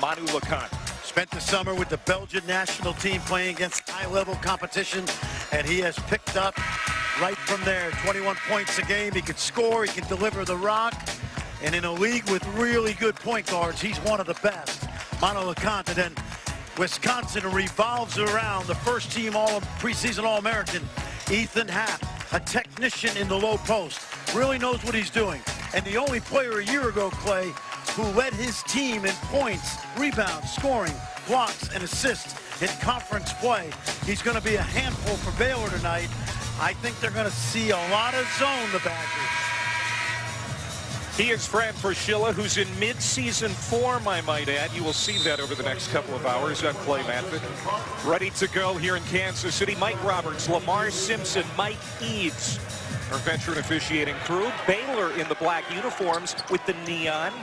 Manu Lacan. Spent the summer with the Belgian national team playing against high-level competition, and he has picked up right from there. 21 points a game. He can score. He can deliver the rock. And in a league with really good point guards, he's one of the best. Manu Lacan. And then Wisconsin revolves around the first-team preseason All-American, Ethan Happ, a technician in the low post. Really knows what he's doing. And the only player a year ago, Clay, who led his team in points, rebounds, scoring, blocks, and assists in conference play. He's going to be a handful for Baylor tonight. I think they're going to see a lot of zone, the Badgers. He is Fran Fraschilla, who's in mid-season form, I might add. You will see that over the next couple of hours. I'm Clay Matvick. Ready to go here in Kansas City. Mike Roberts, Lamar Simpson, Mike Eads, our veteran officiating crew. Baylor in the black uniforms with the neon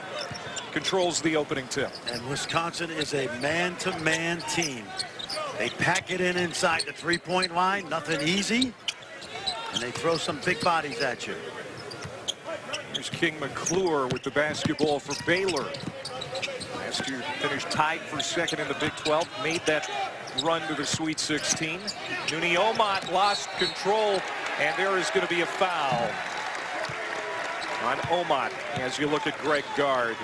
controls the opening tip. And Wisconsin is a man-to-man team. They pack it in inside the three-point line. Nothing easy. And they throw some big bodies at you. Here's King McClure with the basketball for Baylor. Last year finished tied for second in the Big 12. Made that run to the Sweet 16. Nooni Omot lost control, and there is going to be a foul on Omot as you look at Greg Gard.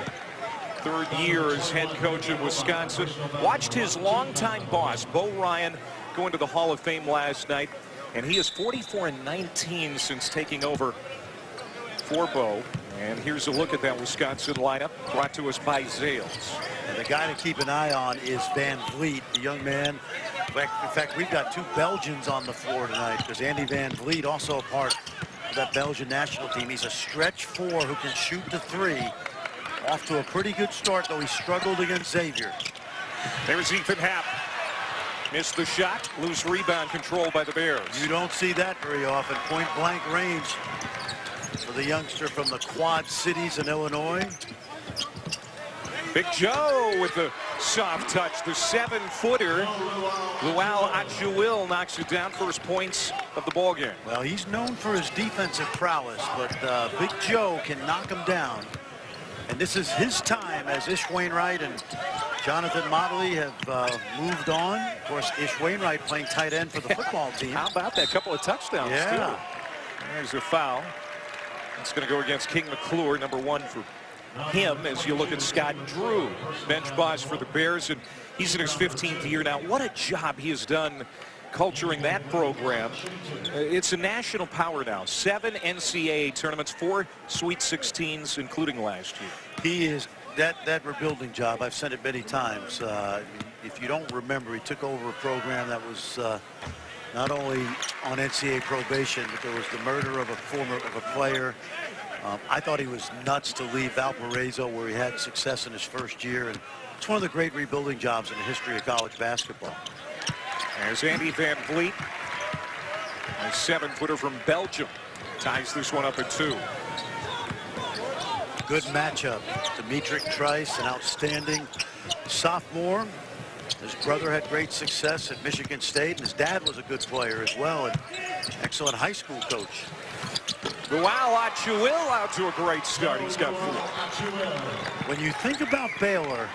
Third year as head coach of Wisconsin. Watched his longtime boss, Bo Ryan, go into the Hall of Fame last night, and he is 44-19 since taking over for Bo. And here's a look at that Wisconsin lineup brought to us by Zales. And the guy to keep an eye on is Van Vliet, the young man. In fact, we've got two Belgians on the floor tonight because Andy Van Vliet, also a part of that Belgian national team. He's a stretch four who can shoot the three. Off to a pretty good start, though he struggled against Xavier. There's Ethan Happ. Missed the shot. Loose rebound controlled by the Bears. You don't see that very often. Point-blank range for the youngster from the Quad Cities in Illinois. Big Joe with the soft touch. The 7-footer. Luau Achuil knocks it down. First points of the ballgame. Well, he's known for his defensive prowess, but Big Joe can knock him down. And this is his time as Ish Wainwright and Jonathan Motley have moved on. Of course, Ish Wainwright playing tight end for the football team. How about that? Couple of touchdowns, yeah. Too. There's a foul. It's going to go against King McClure, number one for him, as you look at Scott Drew, bench boss for the Bears, and he's in his 15th year now. What a job he has done culturing that program. It's a national power now. 7 NCAA tournaments, 4 Sweet 16s, including last year. He is that rebuilding job. I've said it many times. If you don't remember, he took over a program that was not only on NCAA probation, but there was the murder of a player. I thought he was nuts to leave Valparaiso, where he had success in his first year, and it's one of the great rebuilding jobs in the history of college basketball. There's Andy Van Vliet, a 7-footer from Belgium, ties this one up at 2. Good matchup. Dimitri Trice, an outstanding sophomore. His brother had great success at Michigan State, and his dad was a good player as well, and excellent high school coach. Luau Achuil out to a great start. He's got 4. When you think about Baylor,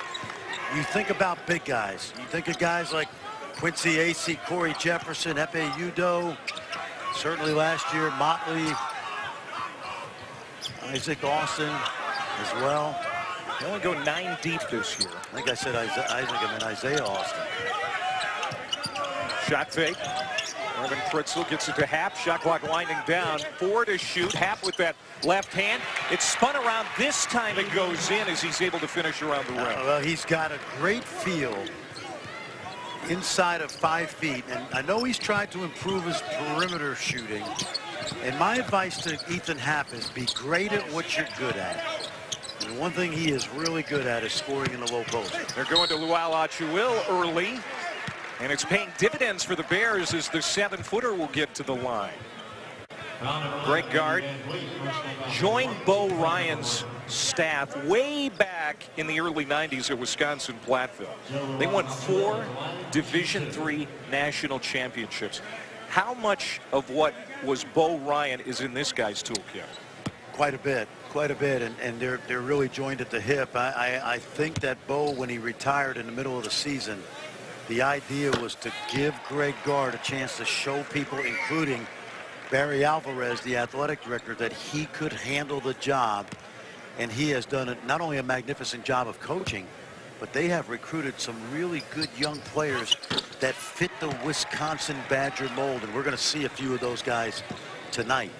you think about big guys. You think of guys like Quincy Acey, Corey Jefferson, Epe Udoh, certainly last year, Motley, Isaac Austin as well. They only go 9 deep this year. I think I said Isaac, I meant Isaiah Austin. Shot fake. Marvin Fritzl gets it to Happ. Shot clock winding down. 4 to shoot. Happ with that left hand. It's spun around. This time it goes in as he's able to finish around the rim. Well, he's got a great feel inside of 5 feet, and I know he's tried to improve his perimeter shooting. And my advice to Ethan Happ is be great at what you're good at. And one thing he is really good at is scoring in the low post. They're going to Luau Achuil early, and it's paying dividends for the Bears as the 7-footer will get to the line. Greg Gard joined Bo Ryan's staff way back in the early 90s at Wisconsin-Platteville. They won 4 Division III national championships. How much of what was Bo Ryan is in this guy's toolkit? Quite a bit, and they're really joined at the hip. I think that Bo, when he retired in the middle of the season, the idea was to give Greg Gard a chance to show people, including Barry Alvarez, the athletic director, that he could handle the job. And he has done not only a magnificent job of coaching, but they have recruited some really good young players that fit the Wisconsin Badger mold. And we're going to see a few of those guys tonight.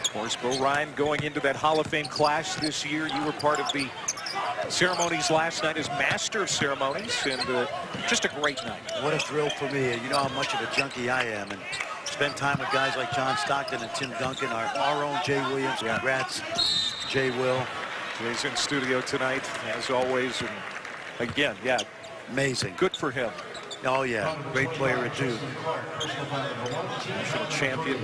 Of course, Bo Ryan going into that Hall of Fame class this year. You were part of the ceremonies last night as Master of Ceremonies, and just a great night. What a thrill for me. You know how much of a junkie I am, and spend time with guys like John Stockton and Tim Duncan, our own Jay Williams. Congrats, Jay Will. He's in studio tonight, as always, and again, amazing. Good for him. Oh, yeah. Great player at Duke. National champion,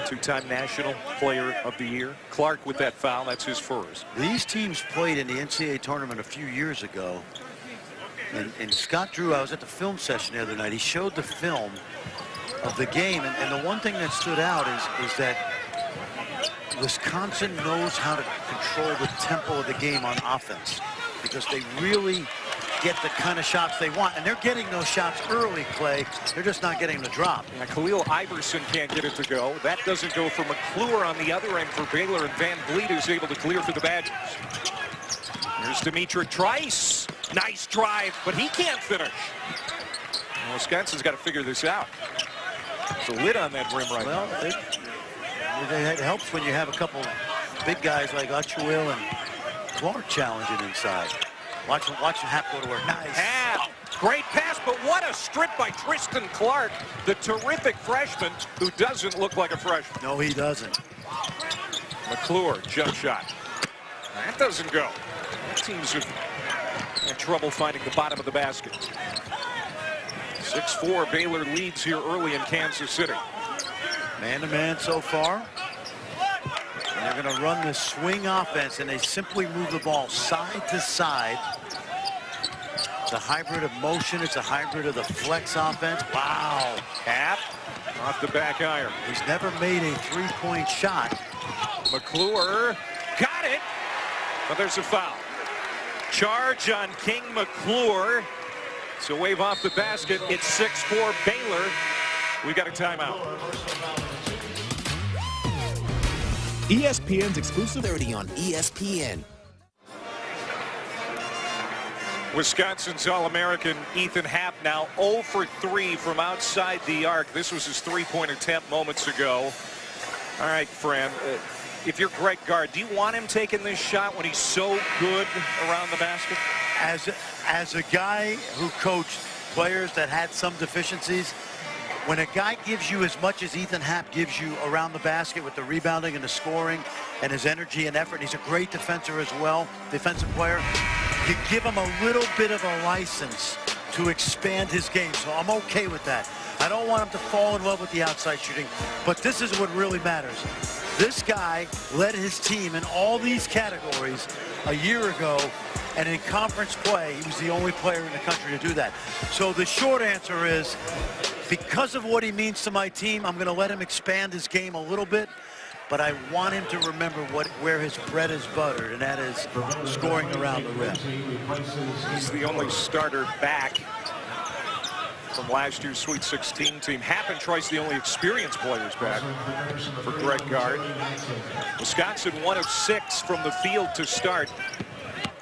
two-time National Player of the Year. Clark with that foul. That's his first. These teams played in the NCAA tournament a few years ago. And Scott Drew, I was at the film session the other night. He showed the film of the game. And the one thing that stood out is that Wisconsin knows how to control the tempo of the game on offense, because they really get the kind of shots they want, and they're getting those shots early, Clay. They're just not getting the drop. Yeah, Khalil Iverson can't get it to go. That doesn't go for McClure on the other end for Baylor, and Van Vliet is able to clear for the Badgers. Here's Demetric Trice. Nice drive, but he can't finish. Well, Wisconsin's got to figure this out. There's a lid on that rim right now. It helps when you have a couple big guys like Achuil and Clark challenging inside. Watch Hap go to work. Nice. Hap. Great pass, but what a strip by Tristan Clark, the terrific freshman who doesn't look like a freshman. No, he doesn't. McClure, jump shot. That doesn't go. Teams have had trouble finding the bottom of the basket. 6-4, Baylor leads here early in Kansas City. Man-to-man so far. And they're going to run this swing offense, and they simply move the ball side to side. It's a hybrid of motion. It's a hybrid of the flex offense. Wow. Hap off the back iron. He's never made a three-point shot. McClure got it, but there's a foul. Charge on King McClure. So wave off the basket. It's 6-4 Baylor. We got a timeout. ESPN's exclusive 30 on ESPN. Wisconsin's All-American Ethan Hap now 0 for 3 from outside the arc. This was his three-point attempt moments ago. All right, Fran, if you're Greg Gard, do you want him taking this shot when he's so good around the basket? As a guy who coached players that had some deficiencies, when a guy gives you as much as Ethan Hap gives you around the basket with the rebounding and the scoring and his energy and effort, he's a great defender as well, defensive player, you give him a little bit of a license to expand his game. So I'm okay with that. I don't want him to fall in love with the outside shooting, but this is what really matters. This guy led his team in all these categories a year ago, and in conference play, he was the only player in the country to do that. So the short answer is, because of what he means to my team, I'm going to let him expand his game a little bit, but I want him to remember where his bread is buttered, and that is scoring around the rim. He's the only starter back from last year's Sweet 16 team. Hap and Trice the only experienced players back for Greg Gard. Wisconsin 1 of 6 from the field to start.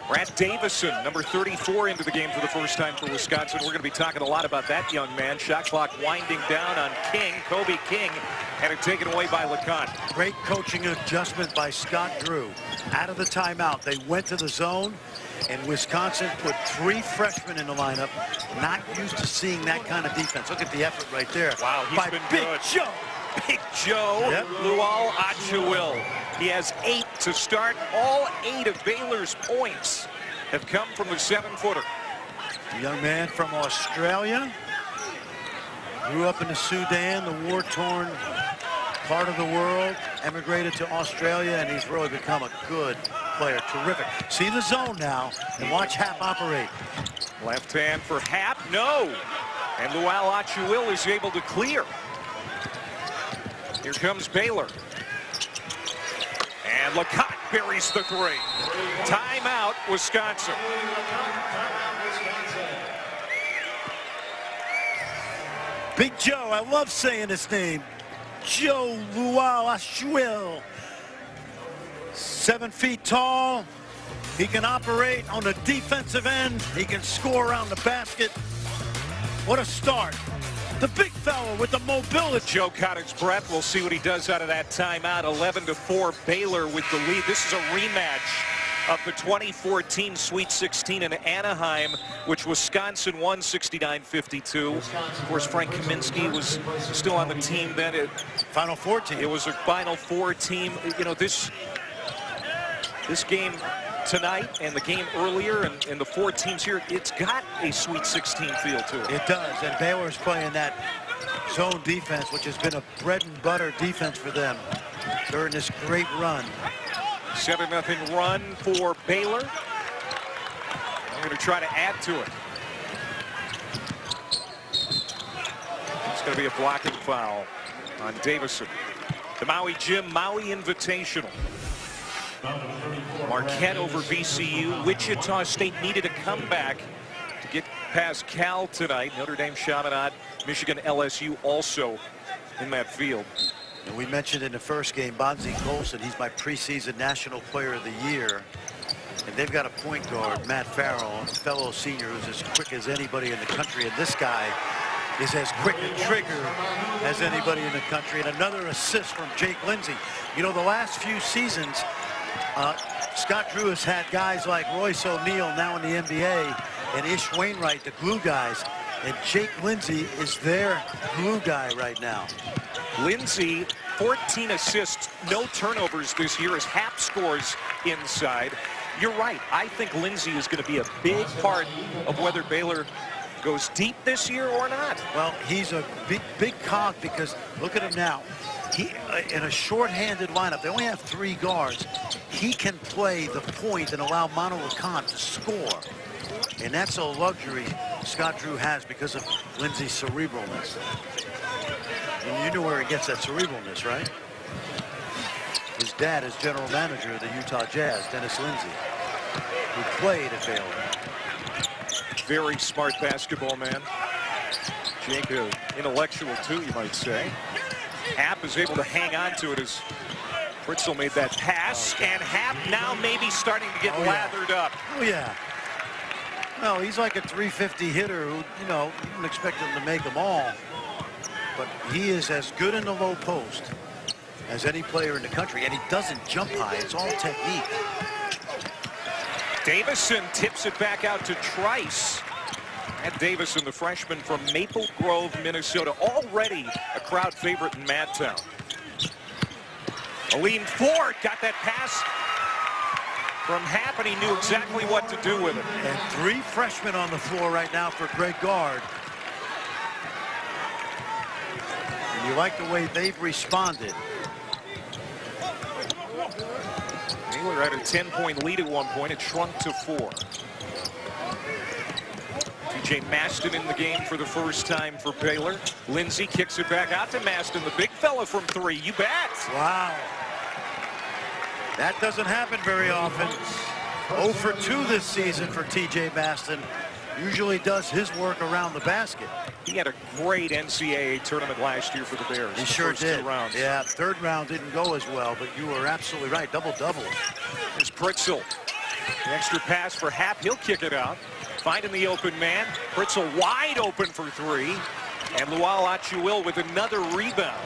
Brad Davison, number 34, into the game for the first time for Wisconsin. We're going to be talking a lot about that young man. Shot clock winding down on King. Kobe King had it taken away by LeConte. Great coaching adjustment by Scott Drew. Out of the timeout, they went to the zone, and Wisconsin put 3 freshmen in the lineup. Not used to seeing that kind of defense. Look at the effort right there. Wow, he's been Big good. Joe. Big Joe, Yep. Lual Achuil. He has 8 to start. All 8 of Baylor's points have come from the 7-footer. A young man from Australia. Grew up in the Sudan, the war-torn part of the world. Emigrated to Australia, and he's really become a good player. Terrific. See the zone now, and watch Hap operate. Left hand for Hap, no. And Lual Achuil is able to clear. Here comes Baylor. And LeCotte buries the three. Timeout, Wisconsin. Big Joe, I love saying his name. Joe Luau-Achuil. 7 feet tall. He can operate on the defensive end. He can score around the basket. What a start. The big fella with the mobility. Joe caught his breath. We'll see what he does out of that timeout. 11-4 Baylor with the lead. This is a rematch of the 2014 Sweet 16 in Anaheim, which Wisconsin won 69-52. Of course, Frank Kaminsky was still on the team then. Final Four team. It was a Final Four team. You know, this game tonight and the game earlier and the 4 teams here, it's got a Sweet 16 feel to it. It does, and Baylor's playing that zone defense, which has been a bread and butter defense for them during this great run. 7-0 run for Baylor. I'm going to try to add to it. It's going to be a blocking foul on Davison. The Maui Gym Maui Invitational. Marquette over VCU. Wichita State needed a comeback to get past Cal tonight. Notre Dame Chaminade, Michigan, LSU also in that field. And we mentioned in the first game, Bonzi Colson, he's my preseason National Player of the Year. And they've got a point guard, Matt Farrell, a fellow senior who's as quick as anybody in the country. And this guy is as quick a trigger as anybody in the country. And another assist from Jake Lindsey. You know, the last few seasons, Scott Drew has had guys like Royce O'Neal now in the NBA and Ish Wainwright, the glue guys. And Jake Lindsey is their glue guy right now. Lindsey, 14 assists, no turnovers this year as Happ scores inside. You're right. I think Lindsey is going to be a big part of whether Baylor goes deep this year or not. Well, he's a big cog because look at him now. He, in a short-handed lineup, they only have 3 guards. He can play the point and allow Manu Lacan to score. And that's a luxury Scott Drew has because of Lindsey's cerebralness. And you know where he gets that cerebralness, right? His dad is general manager of the Utah Jazz, Dennis Lindsey, who played at Baylor. Very smart basketball man. Jake, intellectual too, you might say. Happ is able to hang on to it as Fritzl made that pass, and Happ now maybe starting to get lathered up. Oh, yeah. Well, he's like a 350 hitter who, you know, you wouldn't expect him to make them all. But he is as good in the low post as any player in the country, and he doesn't jump high. It's all technique. Davison tips it back out to Trice. Matt Davison, the freshman from Maple Grove, Minnesota, already a crowd favorite in Madtown. Aline Ford got that pass from Happ, and he knew exactly what to do with it. And 3 freshmen on the floor right now for Greg Gard. And you like the way they've responded. Baylor had a 10-point lead at one point. It shrunk to 4. TJ Maston in the game for the first time for Baylor. Lindsey kicks it back out to Maston, the big fella from 3. You bet. Wow. That doesn't happen very often. 0 for 2 this season for TJ Maston. Usually does his work around the basket. He had a great NCAA tournament last year for the Bears. He sure did. 2 rounds. Yeah, 3rd round didn't go as well, but you were absolutely right. Double-double. There's Fritzl. The extra pass for Happ. He'll kick it out. Finding the open man. Fritzl wide open for 3. And Luau-Achuil with another rebound.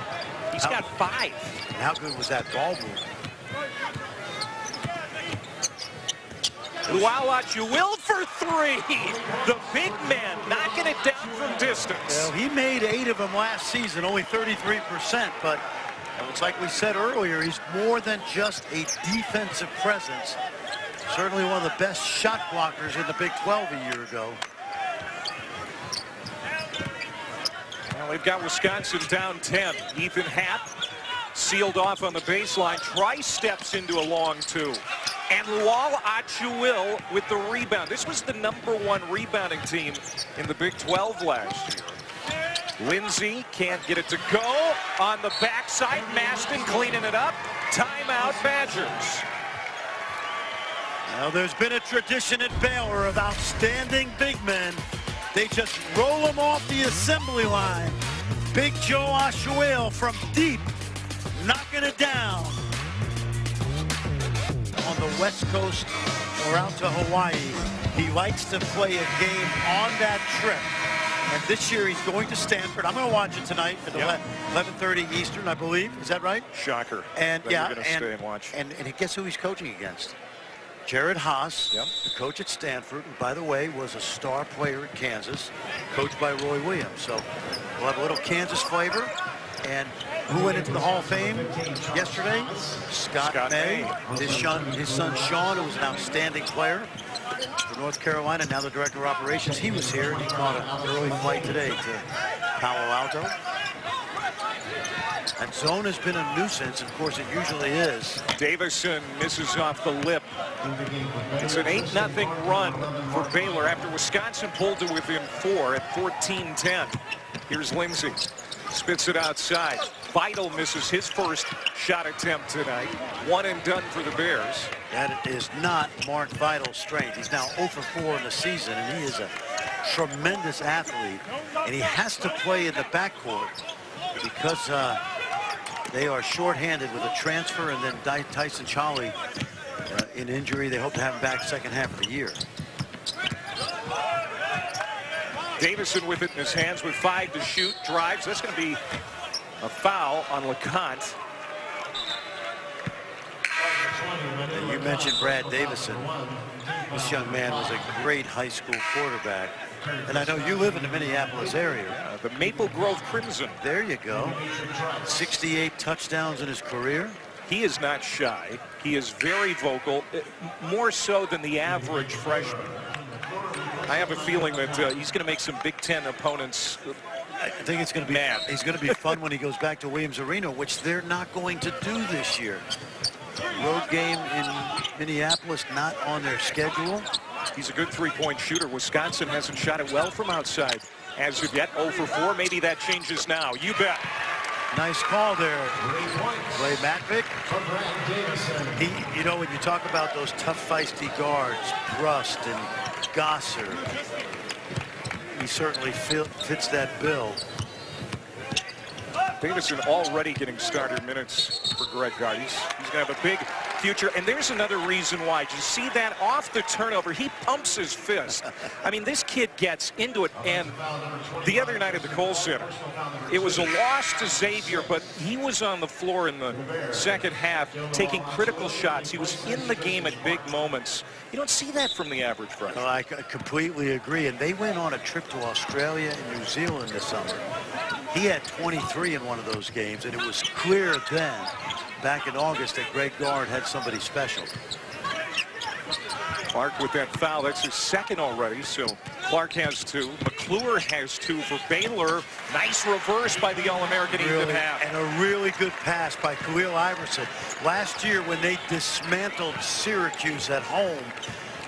He's got 5. How good was that ball move? Luau-Achuil for 3. The big man knocking it down from distance. Well, he made 8 of them last season, only 33%, but it's like we said earlier, he's more than just a defensive presence. Certainly one of the best shot blockers in the Big 12 a year ago. Well, they've got Wisconsin down 10. Ethan Happ sealed off on the baseline. Trice steps into a long 2. And Luau-Achuil with the rebound. This was the #1 rebounding team in the Big 12 last year. Lindsey can't get it to go on the backside. Maston cleaning it up. Timeout, Badgers. Now, there's been a tradition at Baylor of outstanding big men. They just roll them off the assembly line. Big Joe Oshawa from deep, knocking it down. On the West Coast or out to Hawaii, he likes to play a game on that trip. And this year he's going to Stanford. I'm going to watch it tonight at 11:30 Eastern, I believe. Is that right? Shocker. And yeah, you're going to stay and watch. And guess who he's coaching against? Jared Haas, the coach at Stanford, who, by the way, was a star player at Kansas, coached by Roy Williams. So we'll have a little Kansas flavor. And who went into the Hall of Fame yesterday? Scott May. His son Sean, who was an outstanding player for North Carolina, now the director of operations. He was here, and he caught an early flight today to Palo Alto. And zone has been a nuisance. Of course, it usually is. Davison misses off the lip. It's an 8-0 run for Baylor after Wisconsin pulled to within 4 at 14-10. Here's Lindsey. Spits it outside. Vital misses his first shot attempt tonight. 1 and done for the Bears. That is not Mark Vital's strength. He's now 0 for 4 in the season, and he is a tremendous athlete. And he has to play in the backcourt because they are shorthanded with a transfer, and then Tyson Chaley in injury. They hope to have him back second half of the year. Davison with it in his hands with 5 to shoot. Drives. That's going to be a foul on LeConte. You mentioned Brad Davison. This young man was a great high school quarterback. And I know you live in the Minneapolis area. The Maple Grove Crimson. There you go. 68 touchdowns in his career. He is not shy. He is very vocal, more so than the average freshman. I have a feeling that he's going to make some Big Ten opponents I think it's going to be mad. He's going to be fun when he goes back to Williams Arena, which they're not going to do this year. Road game in Minneapolis not on their schedule. He's a good three-point shooter. Wisconsin hasn't shot it well from outside as of yet. 0 for 4. Maybe that changes now. You bet. Nice call there, Ray Matvick. You know, when you talk about those tough, feisty guards, Brust and Gosser, he certainly fits that bill. Davison already getting starter minutes for Greg Gard. He's going to have a big future. And there's another reason why. Did you see that off the turnover? He pumps his fist. I mean, this kid gets into it. And the other night at the Kohl Center, it was a loss to Xavier, but he was on the floor in the second half taking critical shots. He was in the game at big moments. You don't see that from the average freshman. I completely agree. And they went on a trip to Australia and New Zealand this summer. He had 23 in one of those games, and it was clear then, back in August, that Greg Gard had somebody special. Clark with that foul. That's his second already, so Clark has 2. McClure has 2 for Baylor. Nice reverse by the All-American Ethan Happ. And a really good pass by Khalil Iverson. Last year when they dismantled Syracuse at home,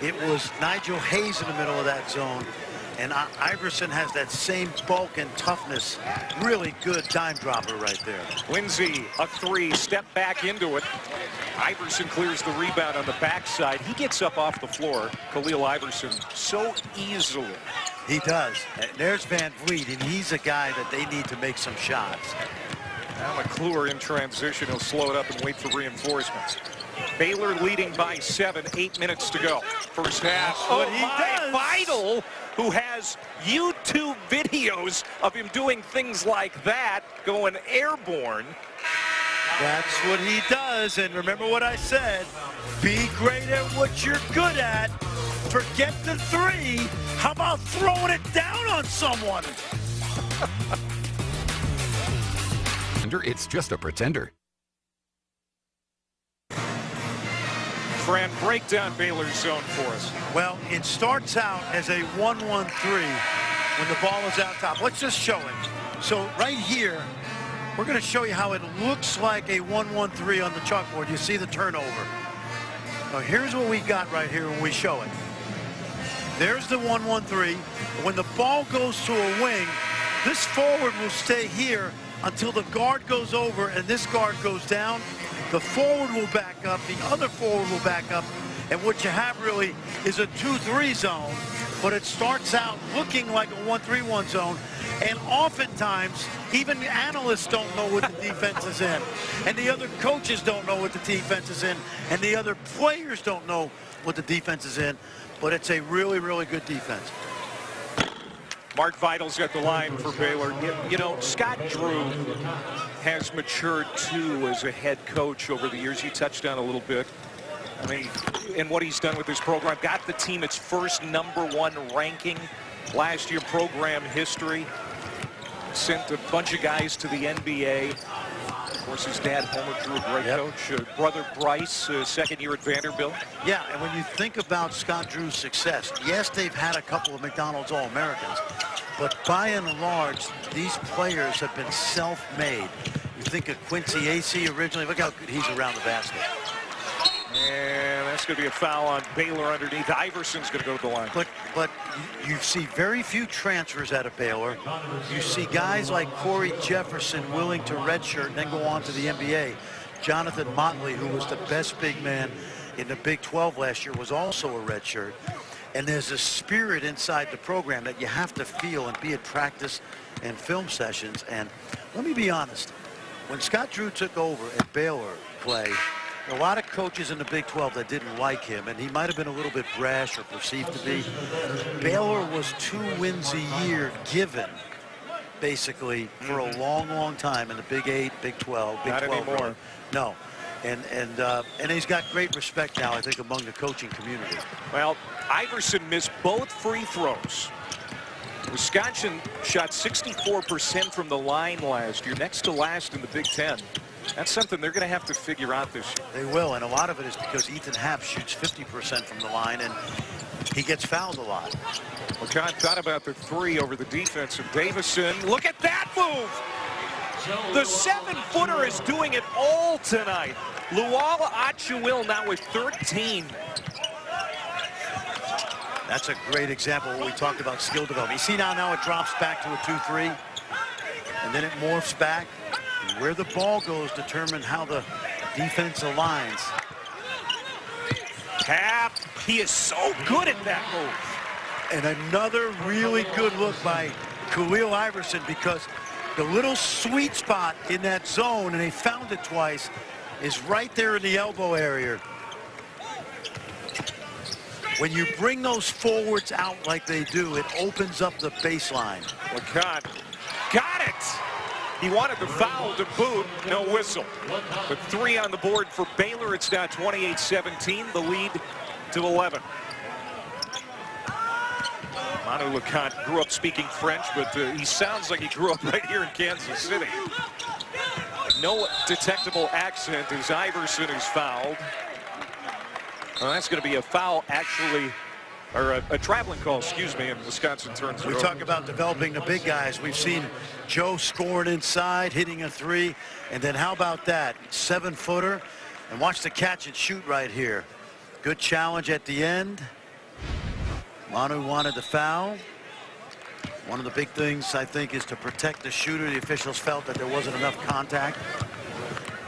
it was Nigel Hayes in the middle of that zone. And Iverson has that same bulk and toughness. Really good dime dropper right there. Lindsey, a 3, step back into it. Iverson clears the rebound on the backside. He gets up off the floor. Khalil Iverson so easily. He does. And there's Van Vliet, and he's a guy that they need to make some shots. Now McClure in transition. He'll slow it up and wait for reinforcements. Baylor leading by 7, 8 minutes to go. First half. What he does. Vital, who has YouTube videos of him doing things like that, going airborne. That's what he does. And remember what I said, be great at what you're good at. Forget the 3. How about throwing it down on someone? It's just a pretender. Fran, break down Baylor's zone for us. Well, it starts out as a 1-1-3 when the ball is out top. Let's just show it. So right here, we're going to show you how it looks like a 1-1-3 on the chalkboard. You see the turnover. Now here's what we got right here when we show it. There's the 1-1-3. When the ball goes to a wing, this forward will stay here until the guard goes over and this guard goes down. The forward will back up, the other forward will back up, and what you have really is a 2-3 zone, but it starts out looking like a 1-3-1 zone, and oftentimes even the analysts don't know what the defense is in, and the other coaches don't know what the defense is in, and the other players don't know what the defense is in, but it's a really, really good defense. Mark Vidal's got the line for Baylor. You know, Scott Drew has matured too as a head coach over the years. You touched on a little bit. I mean, and what he's done with this program, got the team its first #1 ranking last year, program history. Sent a bunch of guys to the NBA. Of course, his dad, Homer Drew, a great coach. Brother Bryce, second year at Vanderbilt. Yeah, and when you think about Scott Drew's success, yes, they've had a couple of McDonald's All-Americans, but by and large, these players have been self-made. You think of Quincy Acey originally, look how good he's around the basket. And that's going to be a foul on Baylor underneath. Iverson's going to go to the line. But you see very few transfers out of Baylor. You see guys like Corey Jefferson willing to redshirt and then go on to the NBA. Jonathan Motley, who was the best big man in the Big 12 last year, was also a redshirt. And there's a spirit inside the program that you have to feel and be at practice and film sessions. And let me be honest, when Scott Drew took over at Baylor, Clay, a lot of coaches in the Big 12 that didn't like him, and he might have been a little bit brash or perceived to be. Baylor was 2 wins a year given, basically, for a long, long time in the Big 8, Big 12, Big 12. Not anymore. No. And he's got great respect now, I think, among the coaching community. Well, Iverson missed both free throws. Wisconsin shot 64% from the line last year, next to last in the Big 10. That's something they're going to have to figure out this year. They will, and a lot of it is because Ethan Happ shoots 50% from the line, and he gets fouled a lot. Well, John thought about the 3 over the defense of Davison. Look at that move! The 7-footer is doing it all tonight. Luala Achuil now with 13. That's a great example of what we talked about skill development. You see now it drops back to a 2-3, and then it morphs back. And where the ball goes determine how the defense aligns. Happ, he is so good at that move. And another really good look by Khalil Iverson, because the little sweet spot in that zone, and they found it twice, is right there in the elbow area. When you bring those forwards out like they do, it opens up the baseline. LeConte got it. He wanted the foul to boot, no whistle. But 3 on the board for Baylor. It's now 28-17, the lead to 11. Manu LeConte grew up speaking French, but he sounds like he grew up right here in Kansas City. No detectable accent as Iverson is fouled. Well, that's going to be a foul, actually, or a traveling call, excuse me, and Wisconsin turns it over. We talk about developing the big guys. We've seen Joe scoring inside, hitting a 3, and then how about that 7-footer? And watch the catch and shoot right here. Good challenge at the end. Manu wanted the foul. One of the big things, I think, is to protect the shooter. The officials felt that there wasn't enough contact.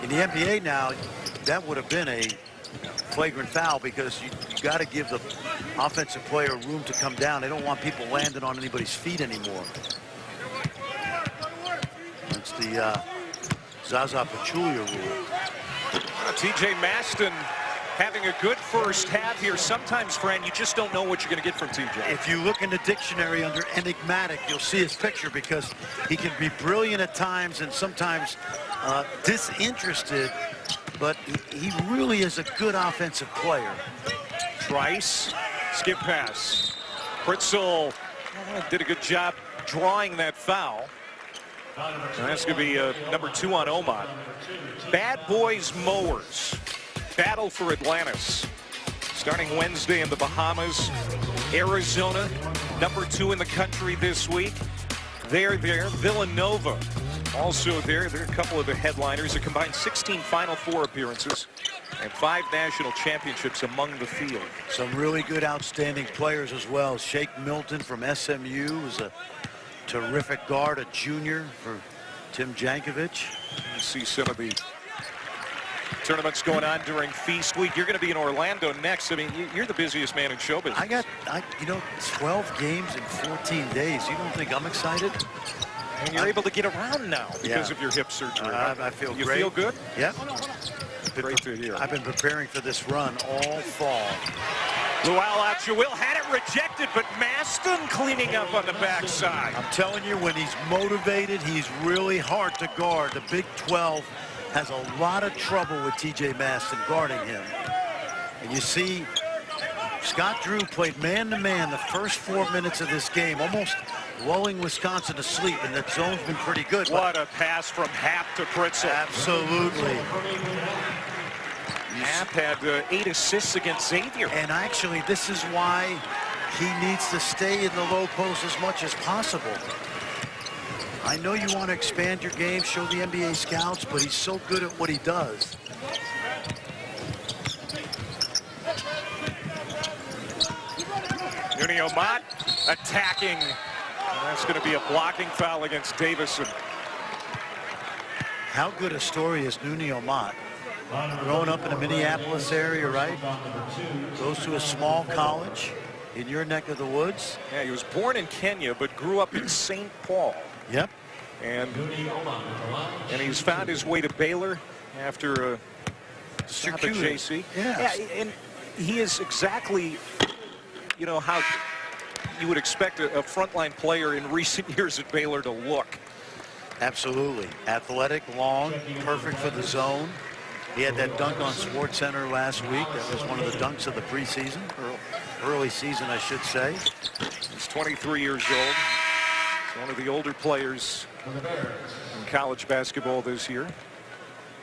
In the NBA now, that would have been a flagrant foul, because you got to give the offensive player room to come down. They don't want people landing on anybody's feet anymore. It's the Zaza Pachulia rule. TJ Maston having a good first half here. Sometimes, Fran, you just don't know what you're going to get from TJ. If you look in the dictionary under enigmatic, you'll see his picture, because he can be brilliant at times and sometimes disinterested, but he really is a good offensive player. Trice, skip pass. Pritzel did a good job drawing that foul. And that's going to be number 2 on Omot. Bad Boys Mowers battle for Atlantis. Starting Wednesday in the Bahamas. Arizona, number 2 in the country this week. They're there. Villanova also there. They're a couple of the headliners. A combined 16 Final Four appearances and 5 national championships among the field. Some really good, outstanding players as well. Shake Milton from SMU was a terrific guard, a junior for Tim Jankovic. You see some of the Tournaments going on during Feast Week. You're going to be in Orlando next. I mean, you're the busiest man in show business. I got, 12 games in 14 days. You don't think I'm excited? And you're able to get around now because of your hip surgery. I feel you great. You feel good? Yep. Great to hear. I've been preparing for this run all fall. Luau-Achuil had it rejected, but Maston cleaning up on the backside. I'm telling you, when he's motivated, he's really hard to guard. The Big 12 has a lot of trouble with TJ Maston guarding him. And you see, Scott Drew played man-to-man the first 4 minutes of this game, almost lulling Wisconsin to sleep, and that zone's been pretty good. What a pass from Happ to Pritzel. Absolutely. Happ had 8 assists against Xavier. And actually, this is why he needs to stay in the low post as much as possible. I know you want to expand your game, show the NBA scouts, but he's so good at what he does. Nunio Mott attacking. That's going to be a blocking foul against Davison. How good a story is Nunio Mott? Growing up in the Minneapolis area, right? Goes to a small college in your neck of the woods. Yeah, he was born in Kenya, but grew up in St. Paul. Yep. And he's found his way to Baylor after a stop at JC. Yes. Yeah, and he is exactly, you know, how you would expect a frontline player in recent years at Baylor to look. Absolutely. Athletic, long, perfect for the zone. He had that dunk on SportsCenter last week. That was one of the dunks of the preseason, early season, I should say. He's 23 years old. He's one of the older players in college basketball this year.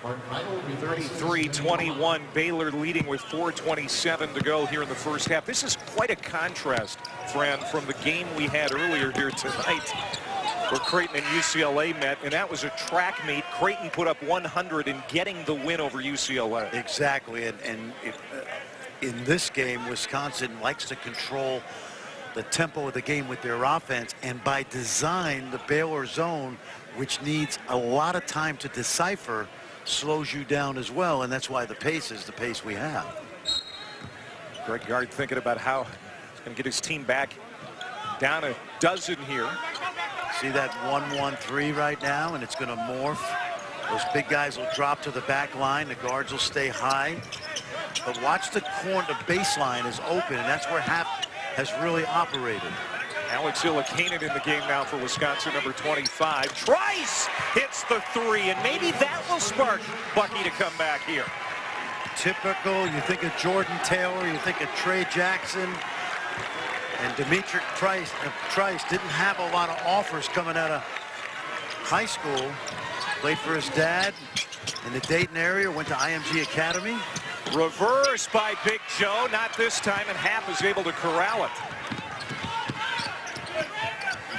33-21, Baylor leading with 4:27 to go here in the first half. This is quite a contrast, Fran, from the game we had earlier here tonight, where Creighton and UCLA met, and that was a track meet. Creighton put up 100 in getting the win over UCLA. Exactly, and in this game, Wisconsin likes to control the tempo of the game with their offense, and by design, the Baylor zone, which needs a lot of time to decipher, slows you down as well, and that's why the pace is the pace we have. Greg Gard thinking about how he's going to get his team back down a dozen here. See that 1-1-3 right now, and it's going to morph. Those big guys will drop to the back line. The guards will stay high. But watch the corner, the baseline is open, and that's where Happ has really operated. Alex Ilikainen in the game now for Wisconsin, number 25. Trice hits the 3, and maybe that will spark Bucky to come back here. Typical, you think of Jordan Taylor, you think of Trey Jackson, and Demetric Trice didn't have a lot of offers coming out of high school. Played for his dad in the Dayton area, went to IMG Academy. Reverse by Big Joe, not this time, and Happ is able to corral it.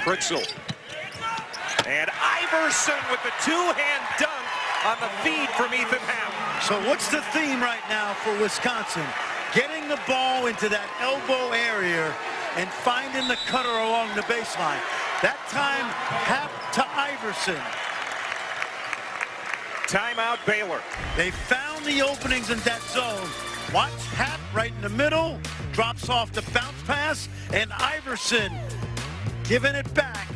Pritzel. And Iverson with the two-hand dunk on the feed from Ethan Happ. So what's the theme right now for Wisconsin? Getting the ball into that elbow area and finding the cutter along the baseline. That time, Happ to Iverson. Timeout, Baylor. They found the openings in that zone. Watch Happ right in the middle, drops off the bounce pass, and Iverson giving it back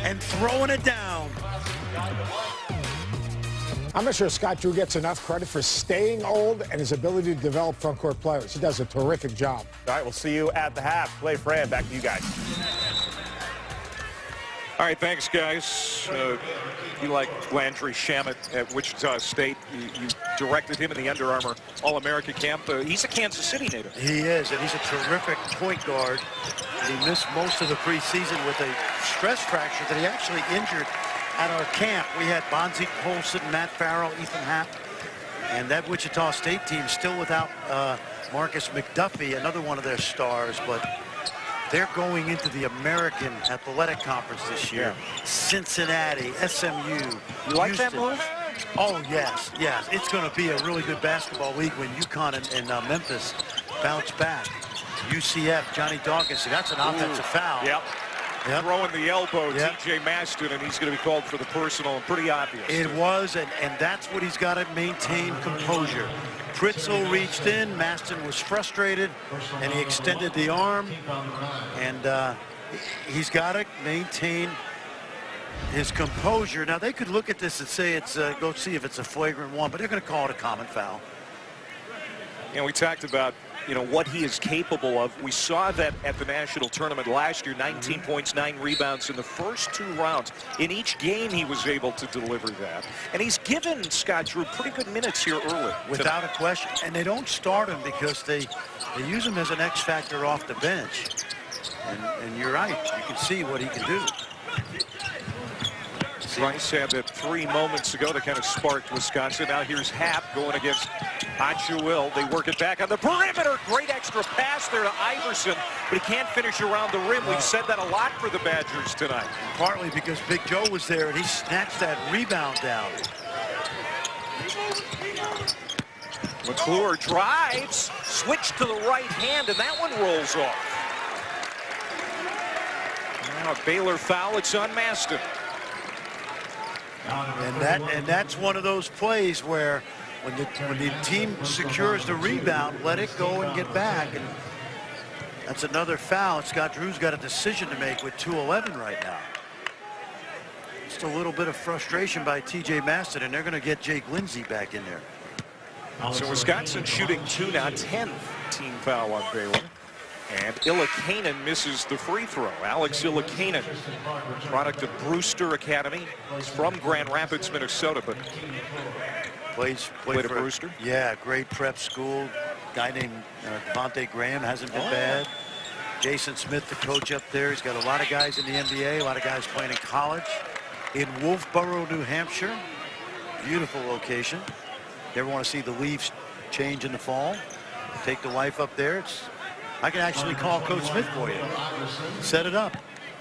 and throwing it down. I'm not sure Scott Drew gets enough credit for staying old and his ability to develop front court players. He does a terrific job. All right, we'll see you at the half. Clay, Fran, back to you guys. All right, thanks, guys. You like Landry Shamet at Wichita State. You directed him in the Under Armour All-America camp. He's a Kansas City native. He is, and he's a terrific point guard. He missed most of the preseason with a stress fracture that he actually injured at our camp. We had Bonzie Colson, Matt Farrell, Ethan Happ, and that Wichita State team still without Marcus McDuffie, another one of their stars, but they're going into the American Athletic Conference this year. Yeah. Cincinnati, SMU, You like Houston. that move? Oh, yes, yes. It's going to be a really good basketball league when UConn and Memphis bounce back. UCF, Johnny Dawkins, that's an offensive foul. Yep. throwing the elbow, Yep. TJ Maston, and he's going to be called for the personal, and pretty obvious. It was, and that's what he's got to maintain composure. Pritzel reached in, Maston was frustrated, and he extended the arm, and he's got to maintain his composure. Now, they could look at this and say it's, go see if it's a flagrant one, but they're going to call it a common foul. And we talked about, what he is capable of. We saw that at the national tournament last year, 19 points, 9 rebounds in the first 2 rounds. In each game, he was able to deliver that. And he's given Scott Drew pretty good minutes here early. Without a question. And they don't start him because they use him as an X factor off the bench. And you're right. You can see what he can do. Rice had that 3 moments ago that kind of sparked Wisconsin. Now here's Happ going against Achuil. They work it back on the perimeter. Great extra pass there to Iverson, but he can't finish around the rim. We've said that a lot for the Badgers tonight. Partly because Big Joe was there and he snatched that rebound down. McClure drives, switch to the right hand, and that one rolls off. Now a Baylor foul. It's on Maston. And that's one of those plays where when the team secures the rebound, let it go and get back. And that's another foul. Scott Drew's got a decision to make with 2:11 right now. Just a little bit of frustration by TJ Maston, and they're going to get Jake Lindsey back in there. So Wisconsin shooting 2 now, 10th team foul on Baylor. And Illikainen misses the free throw. Alex Illikainen, product of Brewster Academy. He's from Grand Rapids, Minnesota, but played at Brewster. Yeah, great prep school. Guy named Devontae Graham hasn't been bad. Jason Smith, the coach up there. He's got a lot of guys in the NBA, a lot of guys playing in college. In Wolfboro, New Hampshire. Beautiful location. You ever want to see the leaves change in the fall? Take the wife up there. I can actually call Coach Smith for you. Set it up.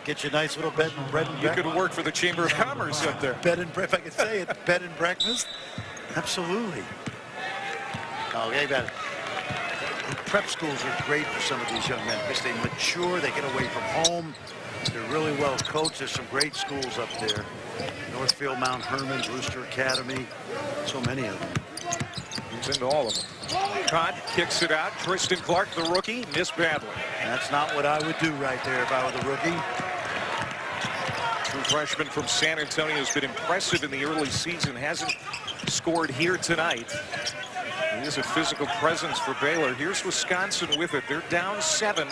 Get you a nice little bread and breakfast. You could work for the Chamber of Commerce up there. Bed and breakfast, if I could say it, bed and breakfast. Absolutely. Oh, they got it. Prep schools are great for some of these young men because they mature, they get away from home. They're really well coached. There's some great schools up there. Northfield, Mount Herman, Brewster Academy. So many of them. He's into all of them. Cott kicks it out. Tristan Clark, the rookie, missed badly. That's not what I would do right there if I were the rookie. True freshman from San Antonio has been impressive in the early season. Hasn't scored here tonight. He is a physical presence for Baylor. Here's Wisconsin with it. They're down 7.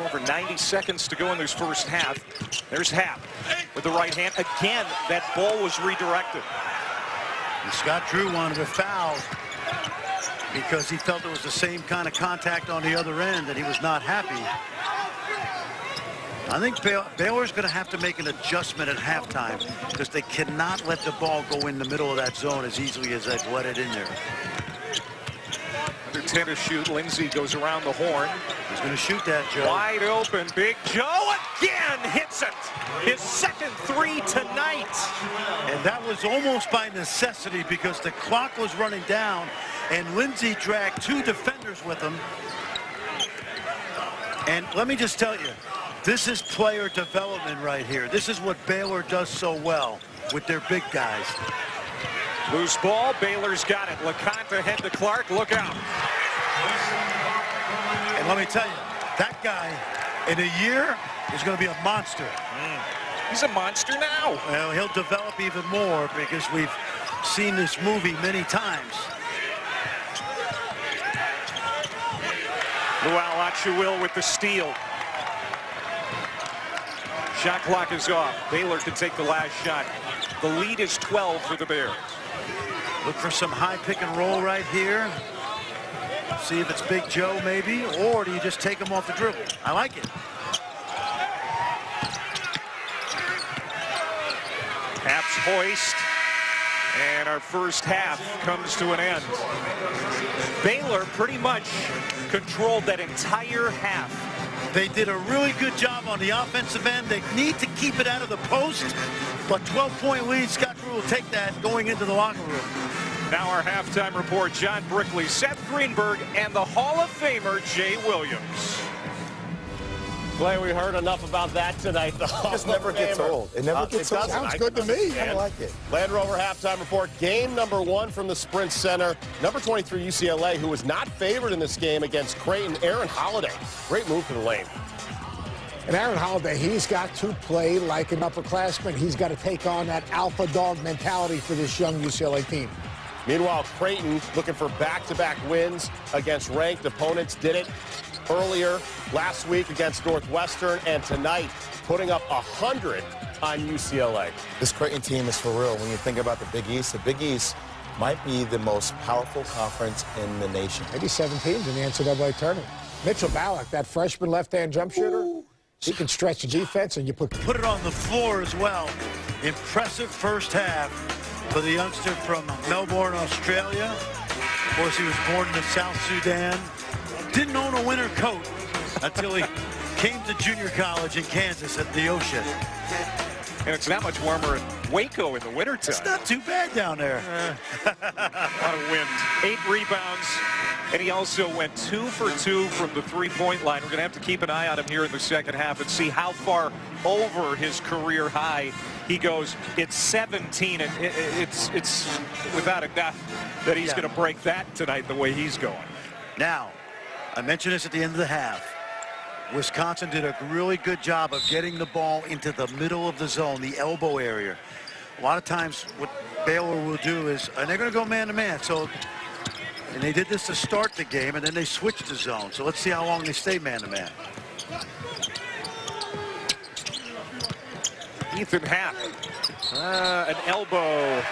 Over 90 seconds to go in this first half. There's Happ with the right hand. Again, that ball was redirected. And Scott Drew wanted a foul because he felt it was the same kind of contact on the other end, and he was not happy. I think Baylor's going to have to make an adjustment at halftime because they cannot let the ball go in the middle of that zone as easily as they've let it in there. Under 10 to shoot. Lindsey goes around the horn. He's going to shoot that, Joe. Wide open. Big Joe again hits it. His second 3 tonight. And that was almost by necessity because the clock was running down and Lindsey dragged 2 defenders with him. And let me just tell you, this is player development right here. This is what Baylor does so well with their big guys. Loose ball. Baylor's got it. LeConte ahead to Clark. Look out. And let me tell you, that guy in a year is going to be a monster. He's a monster now. Well, he'll develop even more because we've seen this movie many times. Luau Achuil with the steal. Shot clock is off. Baylor can take the last shot. The lead is 12 for the Bears. Look for some high pick and roll right here. See if it's Big Joe maybe, or do you just take him off the dribble? I like it. Happ's hoist. And our first half comes to an end. Baylor pretty much controlled that entire half. They did a really good job on the offensive end. They need to keep it out of the post, but 12-point lead, Scott Drew will take that going into the locker room. Now our halftime report, John Brickley, Seth Greenberg, and the Hall of Famer, Jay Williams. Clay, we heard enough about that tonight. The It just never gets old. It never gets old. Sounds good to me. I like it. Land Rover halftime report. Game number 1 from the Sprint Center. Number 23 UCLA, who was not favored in this game against Creighton. Aaron Holiday. Great move to the lane. And Aaron Holiday, he's got to play like an upperclassman. He's got to take on that alpha dog mentality for this young UCLA team. Meanwhile, Creighton looking for back-to-back wins against ranked opponents. Did it earlier last week against Northwestern, and tonight putting up 100 on UCLA. This Creighton team is for real. When you think about the Big East might be the most powerful conference in the nation. Maybe 7 teams in the NCAA tournament. Mitchell Ballack, that freshman left-hand jump shooter, he can stretch the defense, and you put it on the floor as well. Impressive first half for the youngster from Melbourne, Australia. Of course, he was born in the South Sudan. Didn't own a winter coat until he came to junior college in Kansas at the ocean. And it's not much warmer in Waco in the wintertime. It's not too bad down there. A lot of wind. 8 rebounds. And he also went 2 for 2 from the three-point line. We're going to have to keep an eye on him here in the second half and see how far over his career high he goes. It's 17, and it's without a doubt that he's going to break that tonight the way he's going. Now, I mentioned this at the end of the half. Wisconsin did a really good job of getting the ball into the middle of the zone, the elbow area. A lot of times what Baylor will do is, and they're going to go man-to-man, and they did this to start the game, and then they switched the zone. So let's see how long they stay man-to-man. Ethan Happ, an elbow.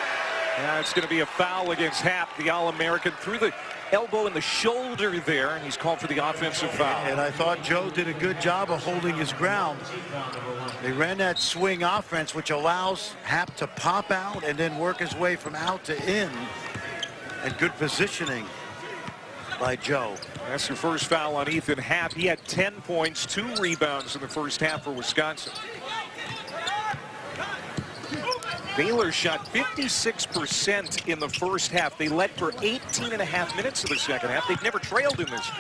It's going to be a foul against Happ, the All-American, through the elbow and the shoulder there, and he's called for the offensive foul. And I thought Joe did a good job of holding his ground. They ran that swing offense, which allows Happ to pop out and then work his way from out to in. And good positioning by Joe. That's the first foul on Ethan Happ. He had 10 points, 2 rebounds in the first half for Wisconsin. Baylor shot 56% in the first half. They led for 18.5 minutes of the second half. They've never trailed in this.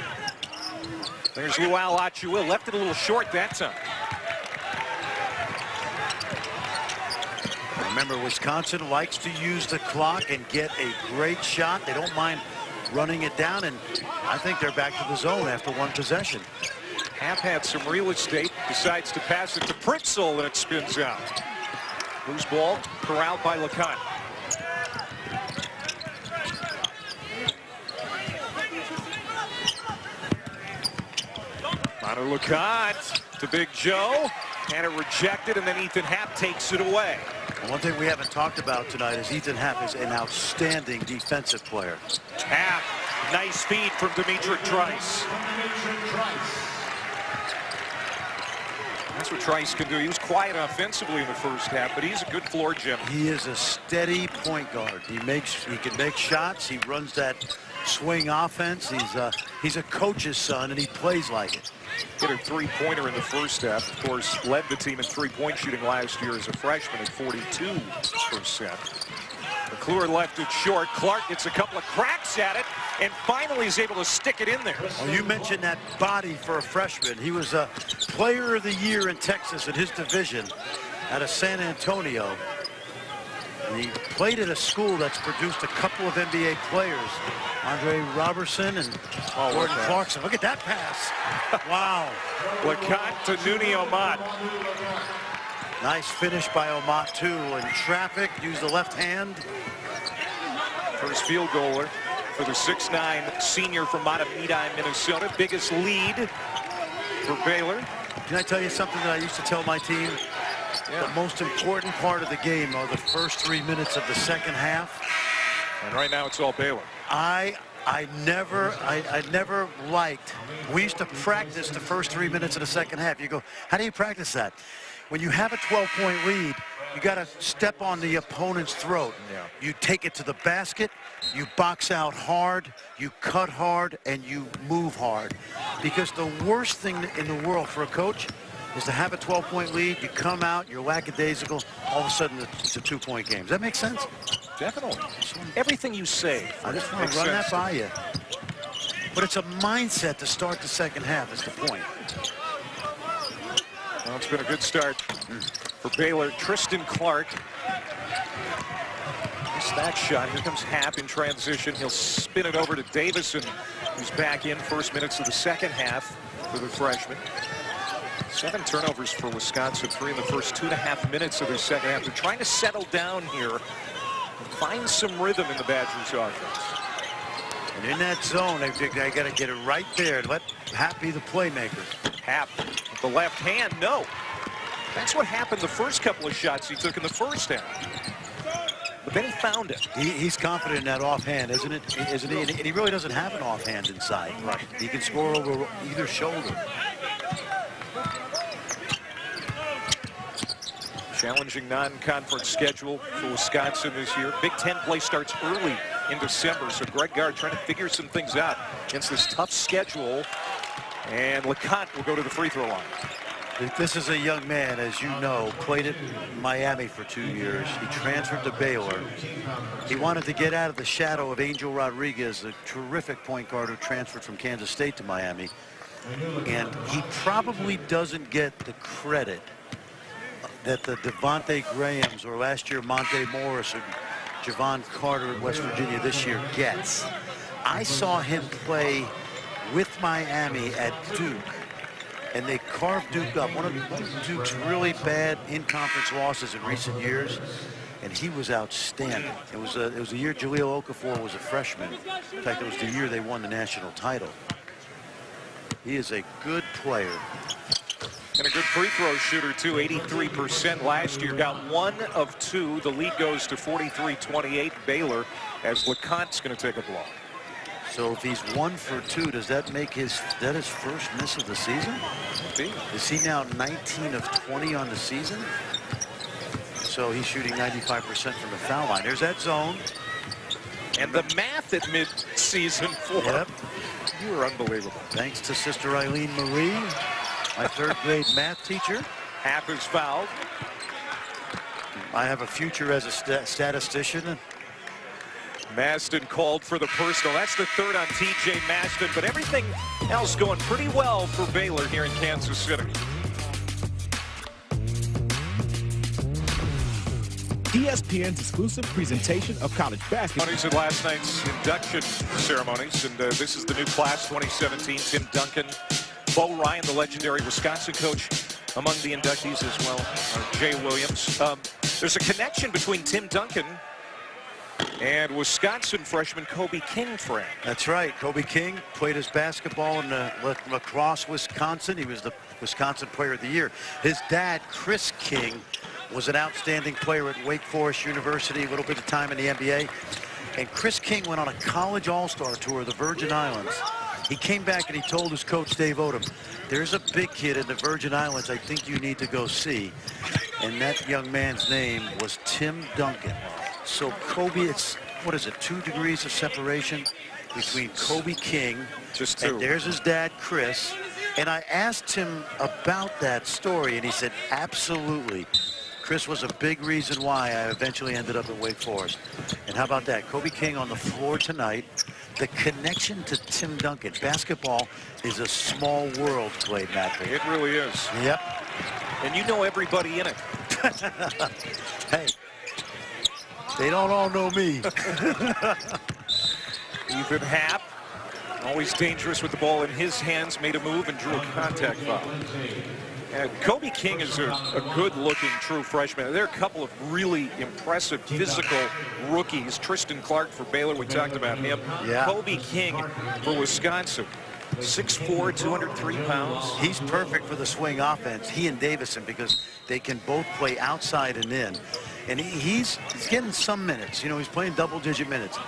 There's Luau Achua, left it a little short that time. Remember, Wisconsin likes to use the clock and get a great shot. They don't mind running it down, and I think they're back to the zone after 1 possession. Happ had some real estate, decides to pass it to Pritzel, and it spins out. Loose ball, corralled by LeConte. Manu LeConte to Big Joe, and it rejected, and then Ethan Happ takes it away. One thing we haven't talked about tonight is Ethan Happ is an outstanding defensive player. Happ, nice feed from Demetric Trice. That's what Trice can do. He was quiet offensively in the first half, but he's a good floor general. He is a steady point guard. He can make shots. He runs that swing offense. He's a coach's son, and he plays like it. Hit a 3-pointer in the first half. Of course, led the team in 3-point shooting last year as a freshman at 42%. McClure left it short. Clark gets a couple of cracks at it, and finally is able to stick it in there. Well, you mentioned that body for a freshman. He was a player of the year in Texas in his division out of San Antonio. And he played at a school that's produced a couple of NBA players. Andre Robertson and Gordon Clarkson. Look at that pass. Wow. LeConte to Nuni Amat. Nice finish by Amat, too. In traffic, use the left hand. First field goaler for the 6'9" senior from Matamidi, Minnesota. Biggest lead for Baylor. Can I tell you something that I used to tell my team? Yeah. The most important part of the game are the first 3 minutes of the second half. And right now it's all Baylor. I never liked, we used to practice the first 3 minutes of the second half. You go, how do you practice that? When you have a 12-point lead, you got to step on the opponent's throat. Yeah. You take it to the basket, you box out hard, you cut hard, and you move hard. Because the worst thing in the world for a coach is to have a 12-point lead, you come out, you're lackadaisical, all of a sudden it's a 2-point game. Does that make sense? Definitely. Everything you say. I just want to run that by you. But it's a mindset to start the second half is the point. Well, it's been a good start for Baylor. Tristan Clark. Missed that shot. Here comes Happ in transition. He'll spin it over to Davison, who's back in first minutes of the second half for the freshman. 7 turnovers for Wisconsin, 3 in the first 2.5 minutes of the second half. They're trying to settle down here and find some rhythm in the Badgers offense. And in that zone, they got to get it right there. Let Happ be the playmaker. Happ with the left hand, no. That's what happened the first couple of shots he took in the first half. But then he found it. He's confident in that offhand, isn't it? Isn't he? And he really doesn't have an offhand inside. Right. He can score over either shoulder. Challenging non-conference schedule for Wisconsin this year. Big Ten play starts early in December, so Greg Gard trying to figure some things out against this tough schedule. And LeConte will go to the free throw line. This is a young man, as you know, played at Miami for 2 years. He transferred to Baylor. He wanted to get out of the shadow of Angel Rodriguez, a terrific point guard who transferred from Kansas State to Miami. And he probably doesn't get the credit that the Devontae Grahams or last year Monte Morris or Javon Carter at West Virginia this year gets. I saw him play with Miami at Duke, and they carved Duke up. One of Duke's really bad in-conference losses in recent years, and he was outstanding. It was a year Jahlil Okafor was a freshman. In fact, it was the year they won the national title. He is a good player. And a good free throw shooter, too. 83% last year. Got 1 of 2. The lead goes to 43-28 Baylor as LeConte's going to take a blow. So if he's 1 for 2, does that make his first miss of the season? Is he now 19 of 20 on the season? So he's shooting 95% from the foul line. There's that zone. And the math at mid-season for Yep. You were unbelievable. Thanks to Sister Eileen Marie, my 3rd grade math teacher. Happ is fouled. I have a future as a statistician. Maston called for the personal. That's the 3rd on TJ Maston, but everything else going pretty well for Baylor here in Kansas City. ESPN's exclusive presentation of college basketball. At last night's induction ceremonies, and this is the new class 2017. Tim Duncan, Bo Ryan, the legendary Wisconsin coach, among the inductees as well. Jay Williams. There's a connection between Tim Duncan and Wisconsin freshman Kobe King, Frank. That's right. Kobe King played his basketball in La Crosse, Wisconsin. He was the Wisconsin Player of the Year. His dad, Chris King, was an outstanding player at Wake Forest University, a little bit of time in the NBA. And Chris King went on a college all-star tour of the Virgin Islands. He came back and he told his coach, Dave Odom, there's a big kid in the Virgin Islands I think you need to go see. And that young man's name was Tim Duncan. So Kobe, it's, what is it, 2 degrees of separation between Kobe King Just 2. and there's his dad, Chris. And I asked him about that story, and he said, absolutely. Chris was a big reason why I eventually ended up at Wake Forest. And how about that? Kobe King on the floor tonight. The connection to Tim Duncan. Basketball is a small world, Blade Macri. It really is. Yep. And you know everybody in it. Hey, they don't all know me. Ethan Happ, always dangerous with the ball in his hands, made a move and drew a contact foul. And Kobe King is a good-looking true freshman. There are a couple of really impressive physical rookies. Tristan Clark for Baylor, we talked about him. Yeah. Kobe King for Wisconsin. 6'4", 203 pounds. He's perfect for the swing offense, he and Davison, because they can both play outside and in. And he's getting some minutes. You know, he's playing double-digit minutes.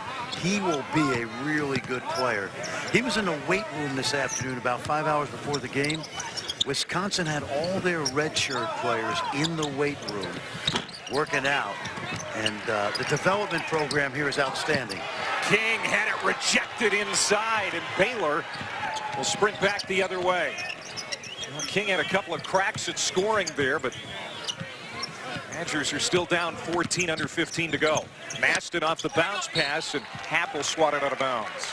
He will be a really good player. He was in the weight room this afternoon about 5 hours before the game. Wisconsin had all their redshirt players in the weight room working out. And the development program here is outstanding. King had it rejected inside, and Baylor will sprint back the other way. Well, King had a couple of cracks at scoring there, but Badgers are still down 14 under 15 to go. Maston off the bounce pass, and Happ will swat it out of bounds.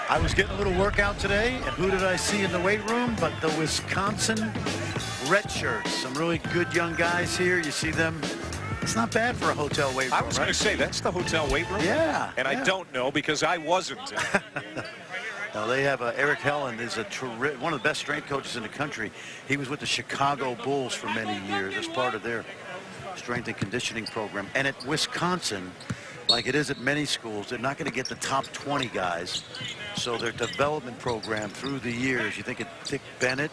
I was getting a little workout today, and who did I see in the weight room but the Wisconsin red shirts. Some really good young guys here. You see them. It's not bad for a hotel weight room. I was going to say, that's the hotel weight room? Yeah. And I don't know because I wasn't. Now they have Eric Helen is one of the best strength coaches in the country. He was with the Chicago Bulls for many years as part of their strength and conditioning program. And at Wisconsin, like it is at many schools, they're not going to get the top 20 guys. So their development program through the years, you think of Dick Bennett.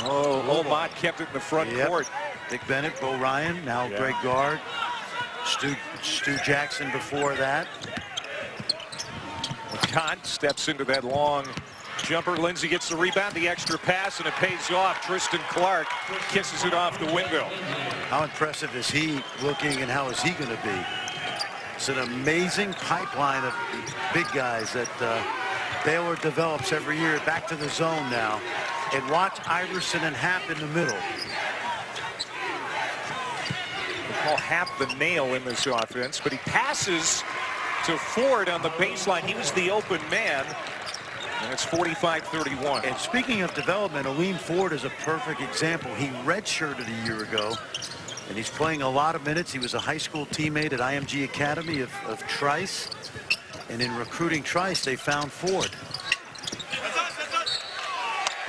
Oh, Omot kept it in the front court. Dick Bennett, Bo Ryan, now Greg Gard, Stu Jackson before that. Kant steps into that long jumper. Lindsay gets the rebound, the extra pass, and it pays off. Tristan Clark kisses it off the window. How impressive is he looking, and how is he going to be? It's an amazing pipeline of big guys that Baylor develops every year. Back to the zone now. And watch Iverson and Happ in the middle. We call Happ the nail in this offense, but he passes to Ford on the baseline. He was the open man, and it's 45-31. And speaking of development, Aleem Ford is a perfect example. He redshirted a year ago, and he's playing a lot of minutes. He was a high school teammate at IMG Academy of Trice, and in recruiting Trice, they found Ford.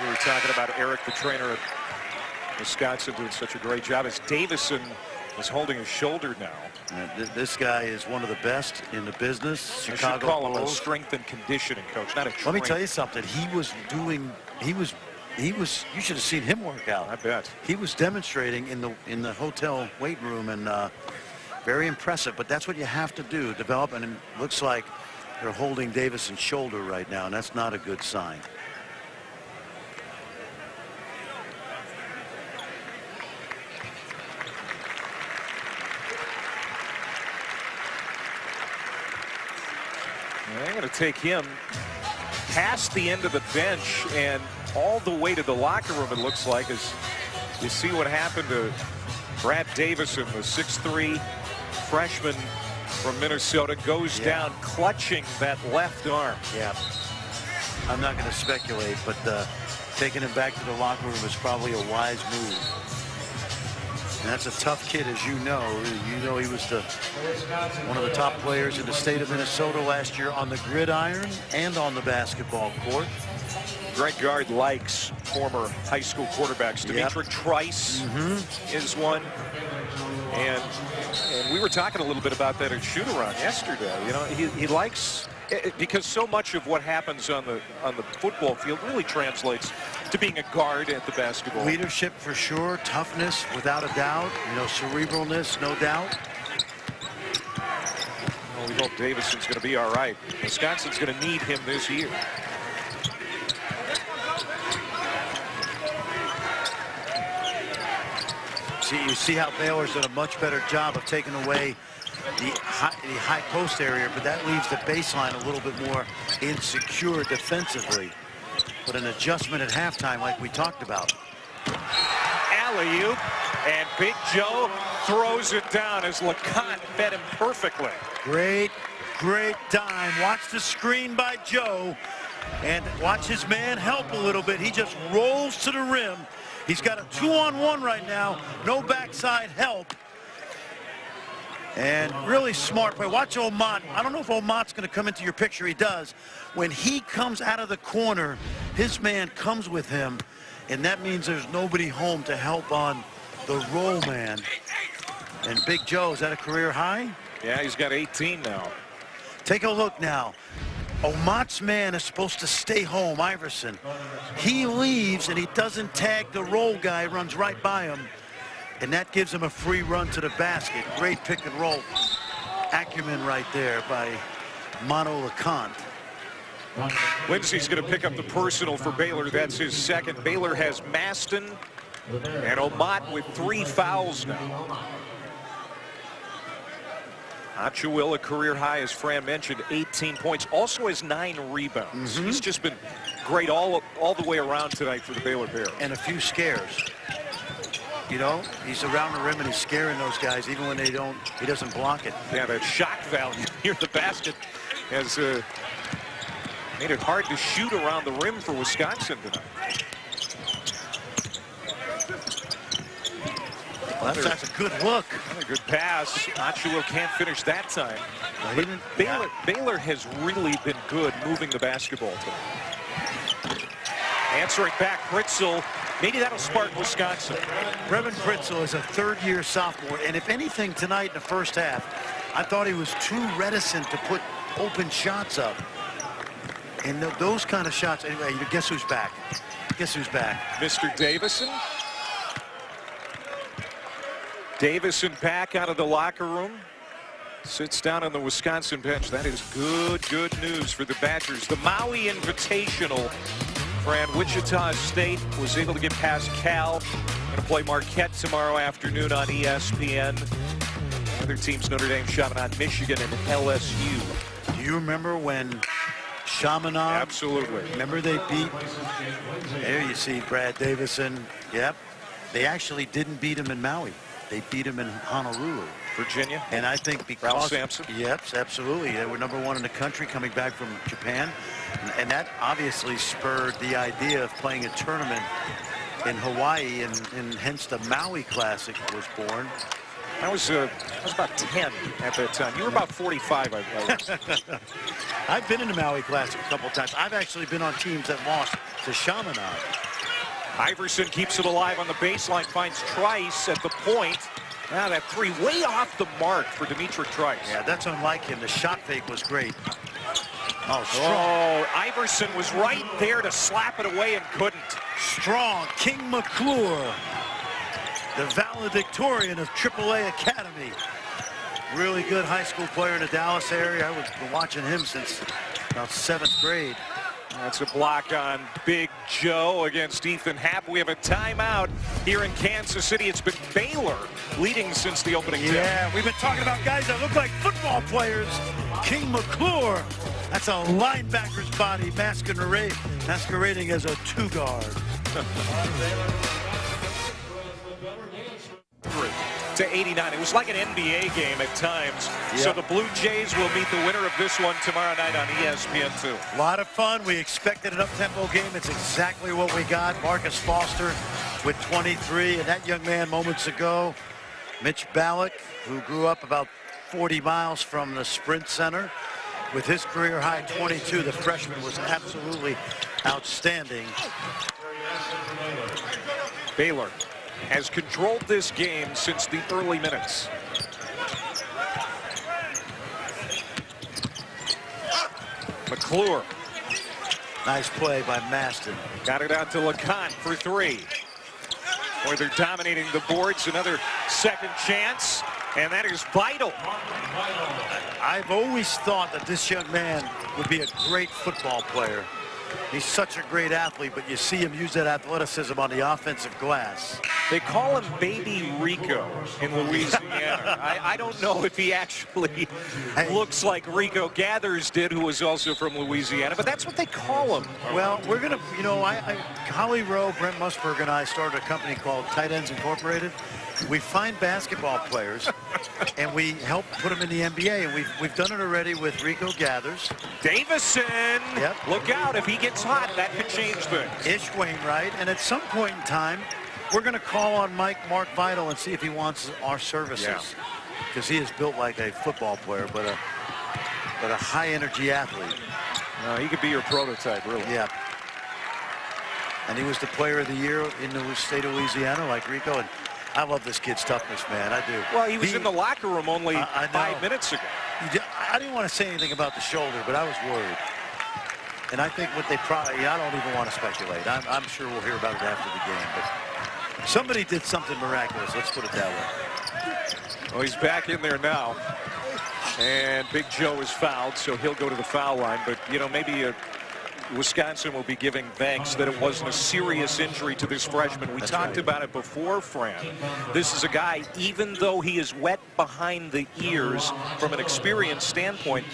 We were talking about Eric, the trainer at Wisconsin, doing such a great job as Davison is holding his shoulder now. This guy is one of the best in the business. Chicago I should call him a Bulls. strength and conditioning coach, not a trainer. Let me tell you something. He was, you should have seen him work out. I bet. He was demonstrating in the hotel weight room, and very impressive. But that's what you have to do, develop. And it looks like they're holding Davison's shoulder right now, and that's not a good sign. They're going to take him past the end of the bench and all the way to the locker room, it looks like, as you see what happened to Brad Davison, the 6'3" freshman from Minnesota, goes down clutching that left arm. Yeah. I'm not going to speculate, but taking him back to the locker room is probably a wise move. And that's a tough kid, as you know. You know he was one of the top players in the state of Minnesota last year on the gridiron and on the basketball court. Greg Gard likes former high school quarterbacks. Dimitri Trice is one. And we were talking a little bit about that at shoot-around yesterday. You know, he likes, because so much of what happens on the football field really translates to being a guard at the basketball. Leadership for sure, toughness without a doubt, you know, cerebralness, no doubt. Well, we hope Davison's going to be all right. Wisconsin's going to need him this year. You see how Baylor's done a much better job of taking away the high post area, but that leaves the baseline a little bit more insecure defensively. But an adjustment at halftime, like we talked about. Alley-oop, and Big Joe throws it down as LeConte fed him perfectly. Great dime. Watch the screen by Joe, and watch his man help a little bit. He just rolls to the rim. He's got a 2-on-1 right now. No backside help. And really smart play. Watch Omot. I don't know if Omot's going to come into your picture. He does. When he comes out of the corner, his man comes with him, and that means there's nobody home to help on the roll man. And Big Joe, is that a career high? Yeah, he's got 18 now. Take a look now. Omot's man is supposed to stay home, Iverson. He leaves, and he doesn't tag the roll guy, runs right by him. And that gives him a free run to the basket. Great pick and roll acumen right there by Mono LeConte. Lindsay's going to pick up the personal for Baylor. That's his second. Baylor has Maston and Omot with 3 fouls now. Achuil, a career high, as Fran mentioned, 18 points. Also has 9 rebounds. He's just been great all the way around tonight for the Baylor Bears. And a few scares. You know, he's around the rim and he's scaring those guys even when he doesn't block it. Yeah, that shock value near the basket has made it hard to shoot around the rim for Wisconsin tonight. Well, that's a good look. A good pass. Achiuwa can't finish that time. But Baylor has really been good moving the basketball today. Answering back, Pritzel. Maybe that'll spark Wisconsin. Brevin Pritzel is a third-year sophomore, and if anything tonight in the first half, I thought he was too reticent to put open shots up. And those kind of shots, anyway, guess who's back? Guess who's back? Mr. Davison. Davison back out of the locker room. Sits down on the Wisconsin bench. That is good news for the Badgers. The Maui Invitational, Fran, Wichita State was able to get past Cal. Going to play Marquette tomorrow afternoon on ESPN. Other teams, Notre Dame, Chaminade, Michigan, and LSU. Do you remember when Chaminade? Absolutely. Remember they beat? There you see Brad Davison. Yep. They actually didn't beat him in Maui. They beat him in Honolulu. Virginia. And I think because Ralph Sampson. Yep, absolutely. They were #1 in the country coming back from Japan. And that obviously spurred the idea of playing a tournament in Hawaii, and hence the Maui Classic was born. I was about 10 at that time. You were about 45, I guess. I've been in the Maui Classic a couple times. I've actually been on teams that lost to Chaminade. Iverson keeps it alive on the baseline, finds Trice at the point. Now that three way off the mark for Dimitri Trice. Yeah, that's unlike him. The shot fake was great. Oh, strong. Oh, Iverson was right there to slap it away and couldn't. Strong. King McClure, the valedictorian of AAA Academy. Really good high school player in the Dallas area. I was watching him since about 7th grade. That's a block on Big Joe against Ethan Happ. We have a timeout here in Kansas City. It's been Baylor leading since the opening tip. Yeah, we've been talking about guys that look like football players. King McClure, that's a linebacker's body masquerading as a two-guard. To 89. It was like an NBA game at times. Yep. So the Blue Jays will meet the winner of this one tomorrow night on ESPN2. A lot of fun. We expected an up-tempo game. It's exactly what we got. Marcus Foster with 23, and that young man moments ago, Mitch Ballack, who grew up about 40 miles from the Sprint Center, with his career-high 22. The freshman was absolutely outstanding. Baylor has controlled this game since the early minutes. McClure. Nice play by Maston. Got it out to LeConte for three. Boy, they're dominating the boards. Another second chance, and that is vital. I've always thought that this young man would be a great football player. He's such a great athlete, but you see him use that athleticism on the offensive glass. They call him Baby Rico in Louisiana. I don't know if he actually looks like Rico Gathers did, who was also from Louisiana, but that's what they call him. Well, we're going to, you know, Holly Rowe, Brent Musburg, and I started a company called Tight Ends Incorporated. We find basketball players, and we help put them in the NBA, and we've done it already with Rico Gathers. Davison, yep. Look out. If he gets hot, that could change things. Ish Wainwright, and at some point in time, we're going to call on Mark Vidal and see if he wants our services. Because he is built like a football player, but a high-energy athlete. No, he could be your prototype, really. Yeah. And he was the player of the year in the state of Louisiana, like Rico. And I love this kid's toughness, man. I do. Well, he was in the locker room only 5 minutes ago. I didn't want to say anything about the shoulder, but I was worried. And I think what they probably, I don't even want to speculate. I'm sure we'll hear about it after the game. But somebody did something miraculous. Let's put it that way. Well, he's back in there now. And Big Joe is fouled, so he'll go to the foul line. But, you know, maybe Wisconsin will be giving thanks that it wasn't a serious injury to this freshman. We talked about it before, Fran. This is a guy, even though he is wet behind the ears from an experience standpoint,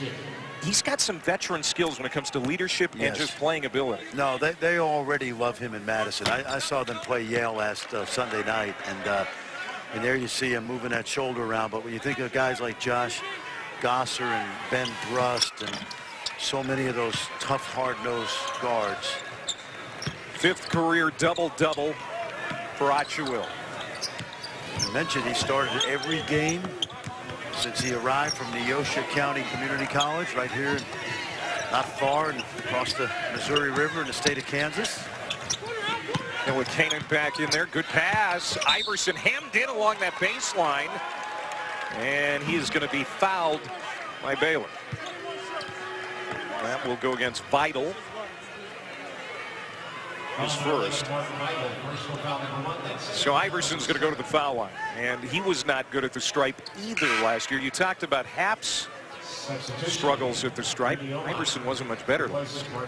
he's got some veteran skills when it comes to leadership and just playing ability. No, they already love him in Madison. I saw them play Yale last Sunday night, and there you see him moving that shoulder around. But when you think of guys like Josh Gosser and Ben Brust and so many of those tough, hard-nosed guards. 5th career double-double for Achiuwa. I mentioned he started every game since he arrived from Neosho County Community College right here, not far and across the Missouri River in the state of Kansas. And with Kanan back in there, good pass. Iverson hemmed in along that baseline, and he is going to be fouled by Baylor. That will go against Vital. His first. So Iverson's going to go to the foul line, and he was not good at the stripe either last year. You talked about Happ's struggles at the stripe. Iverson wasn't much better last year.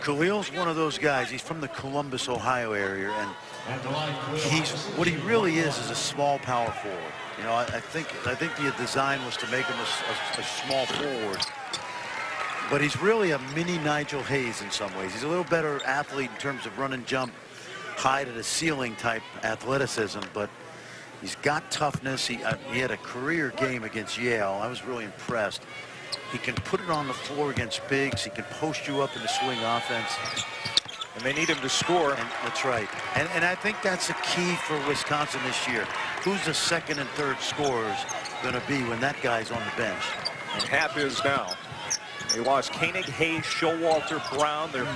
Khalil's one of those guys. He's from the Columbus, Ohio area, and what he really is a small power forward. You know, I think the design was to make him a small forward. But he's really a mini Nigel Hayes in some ways. He's a little better athlete in terms of run and jump, high to the ceiling type athleticism, but he's got toughness. He had a career game against Yale. I was really impressed. He can put it on the floor against bigs. He can post you up in the swing offense. And they need him to score. And that's right. And I think that's the key for Wisconsin this year. Who's the second and third scorers going to be when that guy's on the bench? And Happ is now. They lost Koenig, Hayes, Showalter, Brown. They're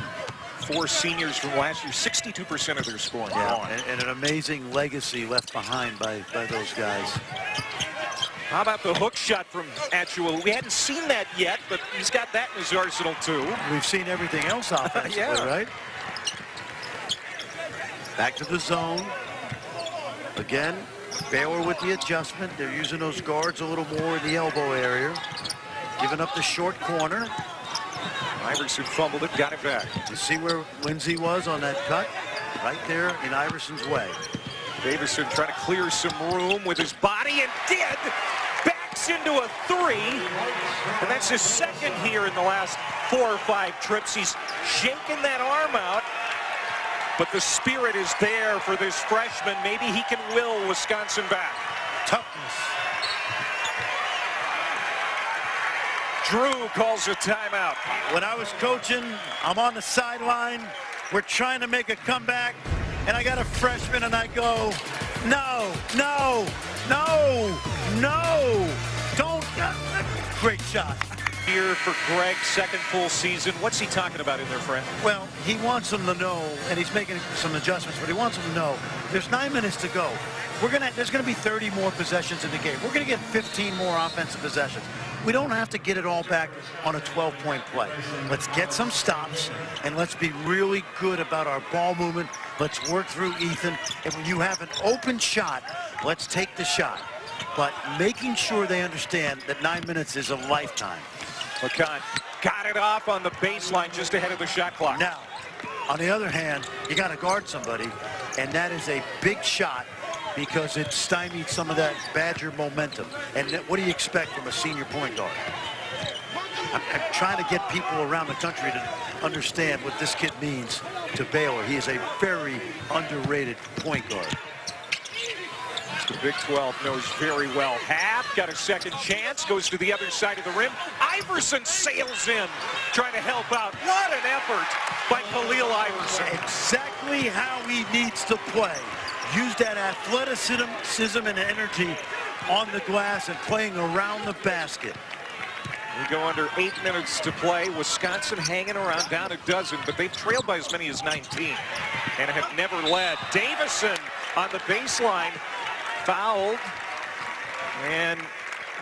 4 seniors from last year. 62% of their scoring. Yeah, and an amazing legacy left behind by those guys. How about the hook shot from Atchua? We hadn't seen that yet, but he's got that in his arsenal too. We've seen everything else offensively, right? Back to the zone. Again, Baylor with the adjustment. They're using those guards a little more in the elbow area. Giving up the short corner. Iverson fumbled it, got it back. You see where Lindsey was on that cut? Right there in Iverson's way. Davison trying to clear some room with his body, and did. Backs into a 3. And that's his second here in the last 4 or 5 trips. He's shaking that arm out. But the spirit is there for this freshman. Maybe he can will Wisconsin back. Toughness. Drew calls a timeout. When I was coaching, I'm on the sideline. We're trying to make a comeback, and I got a freshman, and I go, no, no, no, no, don't. Great shot. Here for Greg, second full season. What's he talking about in there, friend? Well, he wants them to know, and he's making some adjustments, but he wants them to know there's 9 minutes to go. There's gonna be 30 more possessions in the game. We're gonna get 15 more offensive possessions. We don't have to get it all back on a 12-point play. Let's get some stops, and let's be really good about our ball movement. Let's work through Ethan. And when you have an open shot, let's take the shot. But making sure they understand that 9 minutes is a lifetime. McCann got it off on the baseline just ahead of the shot clock. Now, on the other hand, you got to guard somebody, and that is a big shot because it stymied some of that Badger momentum. And what do you expect from a senior point guard? I'm trying to get people around the country to understand what this kid means to Baylor. He is a very underrated point guard. The Big 12 knows very well. Happ got a second chance, goes to the other side of the rim. Iverson sails in, trying to help out. What an effort by Khalil Iverson. Exactly how he needs to play. Use that athleticism and energy on the glass and playing around the basket. We go under 8 minutes to play. Wisconsin hanging around, down a dozen, but they've trailed by as many as 19 and have never led. Davison on the baseline, fouled, and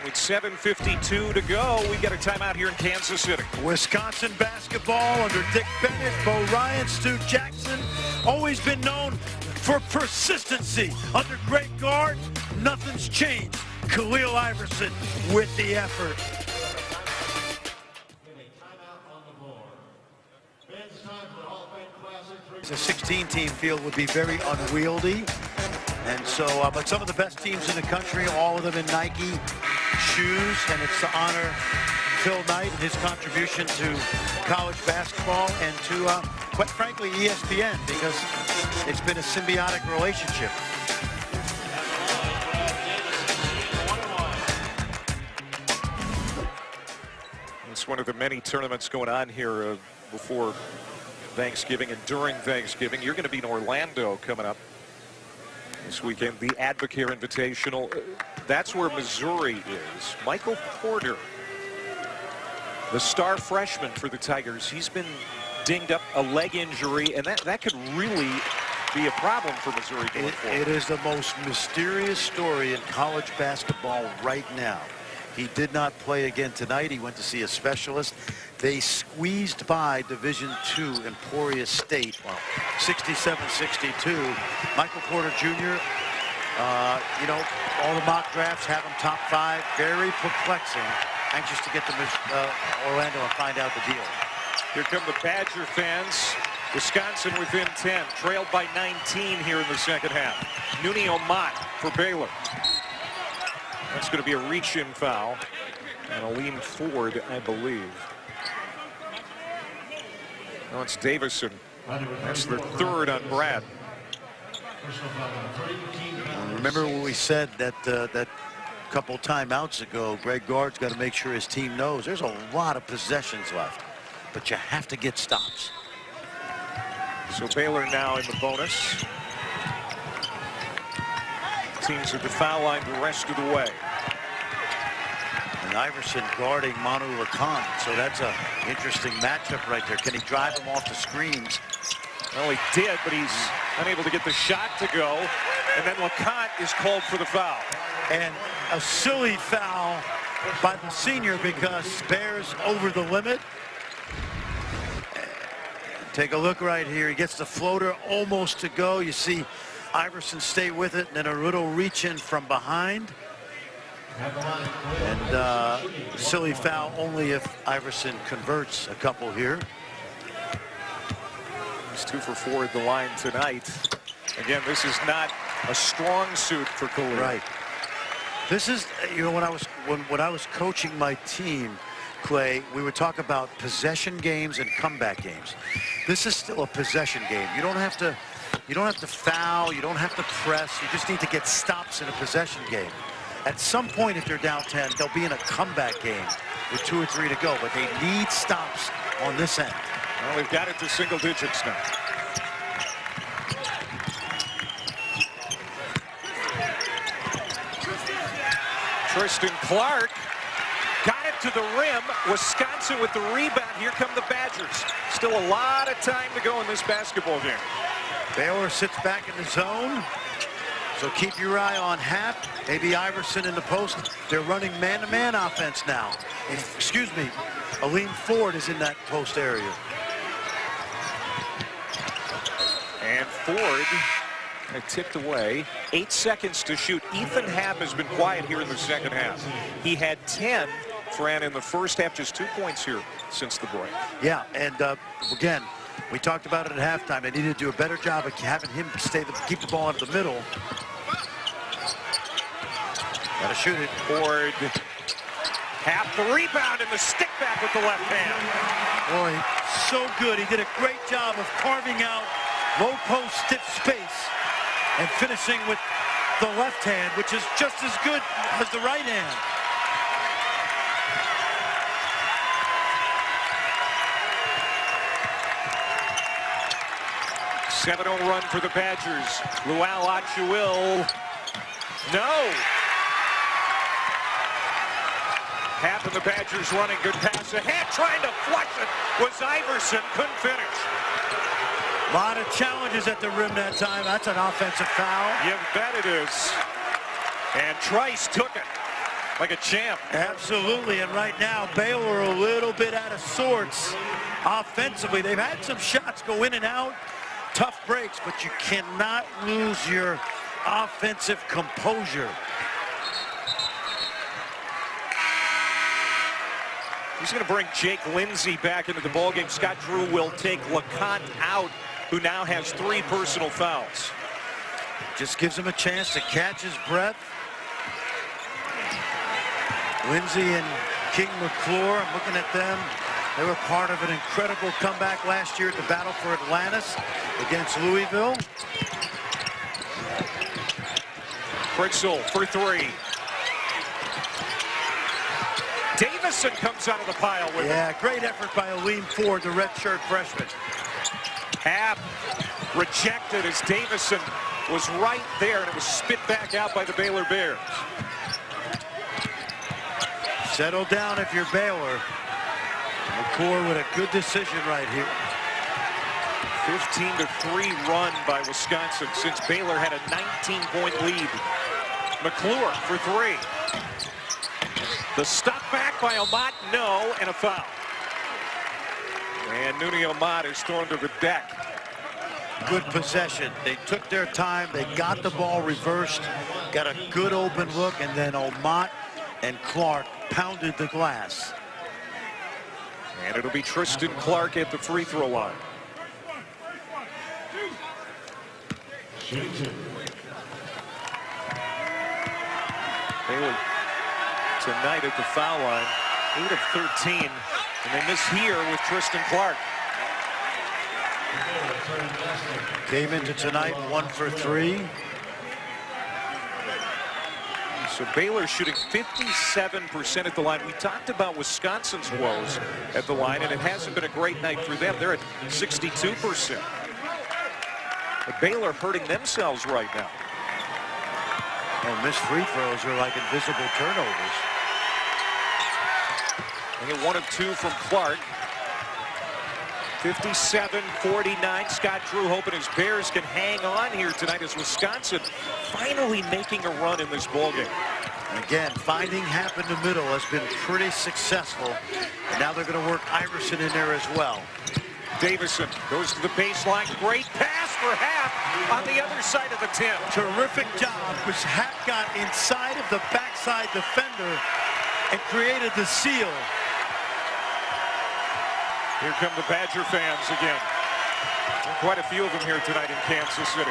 with 7:52 to go, we got a timeout here in Kansas City. Wisconsin basketball under Dick Bennett, Bo Ryan, Stu Jackson, always been known for persistency. Under great guard, nothing's changed. Khalil Iverson with the effort. The 16-team field would be very unwieldy. And so, but some of the best teams in the country, all of them in Nike shoes, and it's to honor Phil Knight and his contribution to college basketball and to, quite frankly, ESPN, because it's been a symbiotic relationship. It's one of the many tournaments going on here before Thanksgiving and during Thanksgiving. You're going to be in Orlando coming up this weekend, the Advocare Invitational. That's where Missouri is. Michael Porter, the star freshman for the Tigers, he's been dinged up, a leg injury, and that could really be a problem for Missouri going forward. It is the most mysterious story in college basketball right now. He did not play again tonight. He went to see a specialist. They squeezed by Division II Emporia State, 67-62. Michael Porter Jr., you know, all the mock drafts have him top 5. Very perplexing. Anxious to get to Orlando and find out the deal. Here come the Badger fans. Wisconsin within 10, trailed by 19 here in the second half. Nunio Mott for Baylor. That's going to be a reach-in foul and a lean forward, I believe. No, it's Davison. That's the third on Brad. Remember what we said that couple timeouts ago, Greg Gard's got to make sure his team knows there's a lot of possessions left, but you have to get stops. So Baylor now in the bonus. Teams at the foul line the rest of the way. And Iverson guarding Manu LeConte, so that's an interesting matchup right there. Can he drive him off the screens? Well, he did, but he's unable to get the shot to go. And then LeConte is called for the foul. And a silly foul by the senior because Bears over the limit. Take a look right here. He gets the floater almost to go. You see Iverson stay with it, and then a little reach in from behind. And silly foul only if Iverson converts a couple here. He's 2 for 4 at the line tonight. Again, this is not a strong suit for Khalil. Right. This is, you know, when I was coaching my team, Clay, we would talk about possession games and comeback games. This is still a possession game. You don't have to foul, you don't have to press, you just need to get stops in a possession game. At some point, if they're down 10, they'll be in a comeback game with 2 or 3 to go, but they need stops on this end. Well, they've got it to single digits now. Tristan Clark got it to the rim. Wisconsin with the rebound. Here come the Badgers. Still a lot of time to go in this basketball game. Baylor sits back in the zone. So keep your eye on Happ. Maybe Iverson in the post. They're running man-to-man offense now. Excuse me. Aleem Ford is in that post area. And Ford tipped away. 8 seconds to shoot. Ethan Happ has been quiet here in the second half. He had 10, Fran, in the first half. Just 2 points here since the break. Yeah, and again, we talked about it at halftime. They needed to do a better job of having him keep the ball in the middle. Got to shoot it. Ford. Happ the rebound and the stick back with the left hand. Boy, so good. He did a great job of carving out low post stiff space and finishing with the left hand, which is just as good as the right hand. Seven-0 run for the Badgers. Luau Achuil. No. Happ and the Badgers running. Good pass ahead. Trying to flush it was Iverson. Couldn't finish. A lot of challenges at the rim that time. That's an offensive foul. You bet it is. And Trice took it like a champ. Absolutely. And right now, Baylor a little bit out of sorts offensively. They've had some shots go in and out. Tough breaks, but you cannot lose your offensive composure. He's going to bring Jake Lindsey back into the ballgame. Scott Drew will take LeConte out, who now has 3 personal fouls. Just gives him a chance to catch his breath. Lindsey and King McClure, I'm looking at them. They were part of an incredible comeback last year at the Battle for Atlantis against Louisville. Fritzl for 3. Davison comes out of the pile with it. Yeah, great effort by Aleem Ford, the redshirt freshman. Happ rejected as Davison was right there, and it was spit back out by the Baylor Bears. Settle down if you're Baylor. McClure with a good decision right here. 15-3 run by Wisconsin since Baylor had a 19-point lead. McClure for three. The stop back by Amat, no, and a foul. And Nooney Amat is thrown to the deck. Good possession. They took their time. They got the ball reversed, got a good open look, and then Amat and Clark pounded the glass. And it'll be Tristan Clark at the free throw line. Baylor tonight at the foul line, 8 of 13, and they miss here with Tristan Clark. Came into tonight 1 for 3. So Baylor shooting 57% at the line. We talked about Wisconsin's woes at the line, and it hasn't been a great night for them. They're at 62%. But Baylor hurting themselves right now. And missed free throws are like invisible turnovers. They get 1 of 2 from Clark. 57-49. Scott Drew hoping his Bears can hang on here tonight as Wisconsin finally making a run in this ballgame. Again, finding Happ in the middle has been pretty successful. And now they're going to work Iverson in there as well. Davison goes to the baseline. Great pass for Happ on the other side of the 10. Terrific job, which Happ got inside of the backside defender and created the seal. Here come the Badger fans again. Quite a few of them here tonight in Kansas City.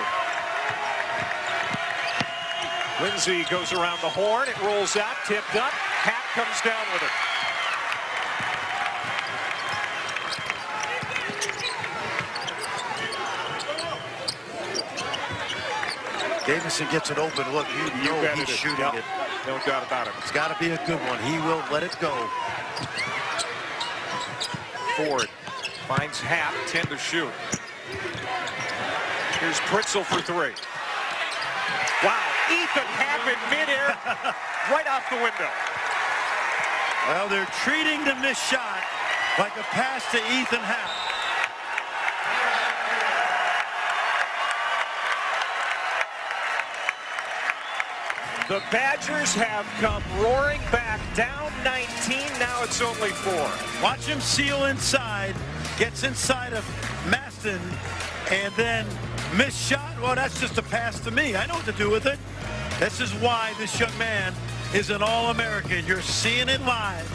Lindsay goes around the horn. It rolls out, tipped up. Happ comes down with it. Davison gets an open look. You know he's shooting it. No doubt about it. It's got to be a good one. He will let it go. Ford finds Happ, 10 to shoot. Here's Pritzel for three. Wow, Ethan Happ in midair, right off the window. Well, they're treating the missed shot like a pass to Ethan Happ. The Badgers have come roaring back, down 19, now it's only 4. Watch him seal inside, gets inside of Maston, and then missed shot. Well, that's just a pass to me. I know what to do with it. This is why this young man is an All-American. You're seeing it live.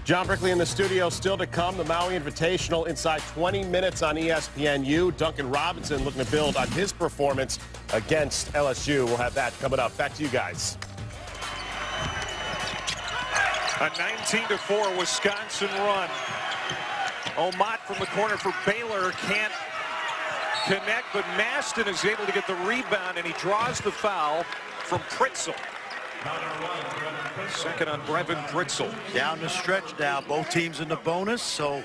John Brickley in the studio. Still to come, the Maui Invitational inside 20 minutes on ESPNU. Duncan Robinson looking to build on his performance against LSU. We'll have that coming up. Back to you guys. A 19-4 Wisconsin run. Amat from the corner for Baylor can't connect, but Maston is able to get the rebound, and he draws the foul from Pritzel. Second on Brevin Pritzel. Down the stretch now, both teams in the bonus, so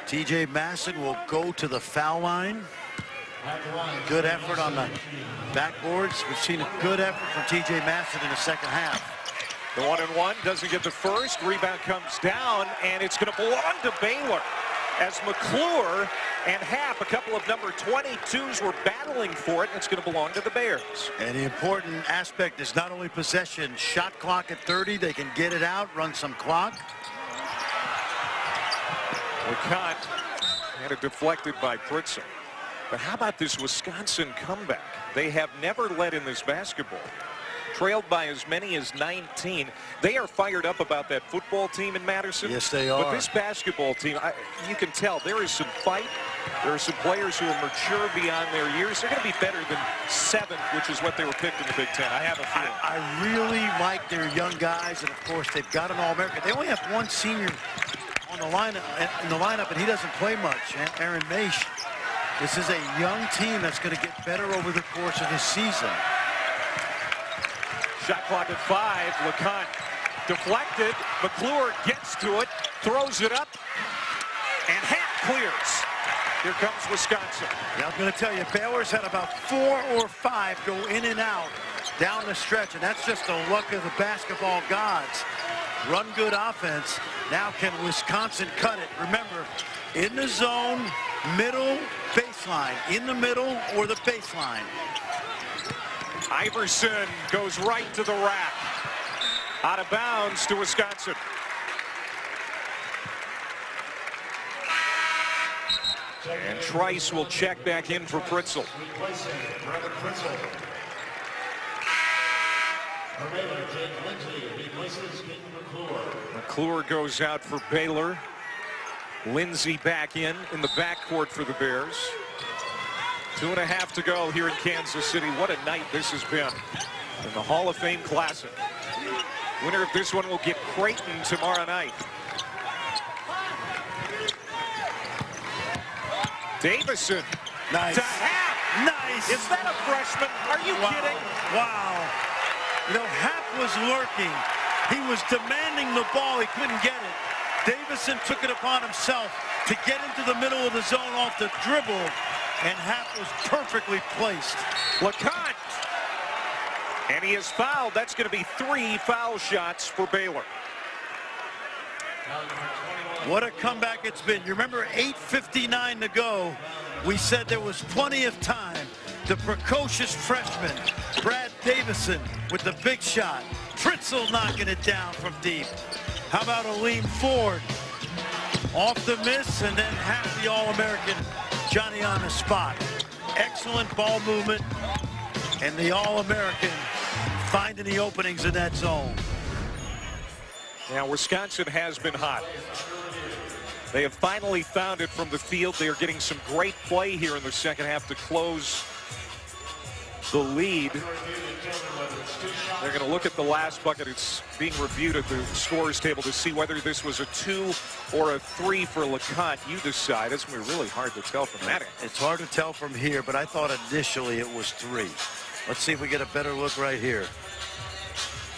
TJ Maston will go to the foul line. Good effort on the backboards. We've seen a good effort from TJ Maston in the second half. The 1-and-1 doesn't get the first. Rebound comes down, and it's going to belong to Baylor as McClure and Happ, a couple of number 22s, were battling for it, and it's going to belong to the Bears. And the important aspect is not only possession, shot clock at 30. They can get it out, run some clock. LeConte had it deflected by Pritzel. But how about this Wisconsin comeback? They have never led in this basketball. Trailed by as many as 19. They are fired up about that football team in Madison. Yes, they are. But this basketball team, you can tell there is some fight. There are some players who are mature beyond their years. They're going to be better than 7th, which is what they were picked in the Big Ten. I have a feeling. I really like their young guys, and of course they've got an All-American. They only have one senior on the lineup, and he doesn't play much. Aaron Maish. This is a young team that's going to get better over the course of the season. Shot clock at 5. LeConte Deflected. McClure gets to it, throws it up, and Hat clears. Here comes Wisconsin. Yeah, I'm going to tell you, Baylor's had about 4 or 5 go in and out down the stretch, and that's just the luck of the basketball gods. Run good offense. Now can Wisconsin cut it? Remember, in the zone, middle, baseline. In the middle or the baseline. Iverson goes right to the rack. Out of bounds to Wisconsin. And Trice will check back in for Pritzel. McClure goes out for Baylor. Lindsey back in the backcourt for the Bears. 2.5 to go here in Kansas City. What a night this has been in the Hall of Fame Classic. Winner of this one will get Creighton tomorrow night. Davison. Nice. To Hap. Nice. Is that a freshman? Are you kidding? Wow. You know, Hap was lurking. He was demanding the ball. He couldn't get it. Davison took it upon himself to get into the middle of the zone off the dribble, and Hap was perfectly placed. LeConte. And he is fouled. That's going to be 3 foul shots for Baylor. What a comeback it's been. You remember 8:59 to go. We said there was plenty of time. The precocious freshman, Brad Davison, with the big shot. Pritzel knocking it down from deep. How about Aleem Ford? Off the miss, and then half the All-American Johnny on the spot. Excellent ball movement, and the All-American finding the openings in that zone. Now, Wisconsin has been hot. They have finally found it from the field. They are getting some great play here in the second half to close the lead. They're going to look at the last bucket. It's being reviewed at the scores table to see whether this was a 2 or a 3 for LeConte. You decide. It's going to be really hard to tell from that. It's hard to tell from here, but I thought initially it was 3. Let's see if we get a better look right here.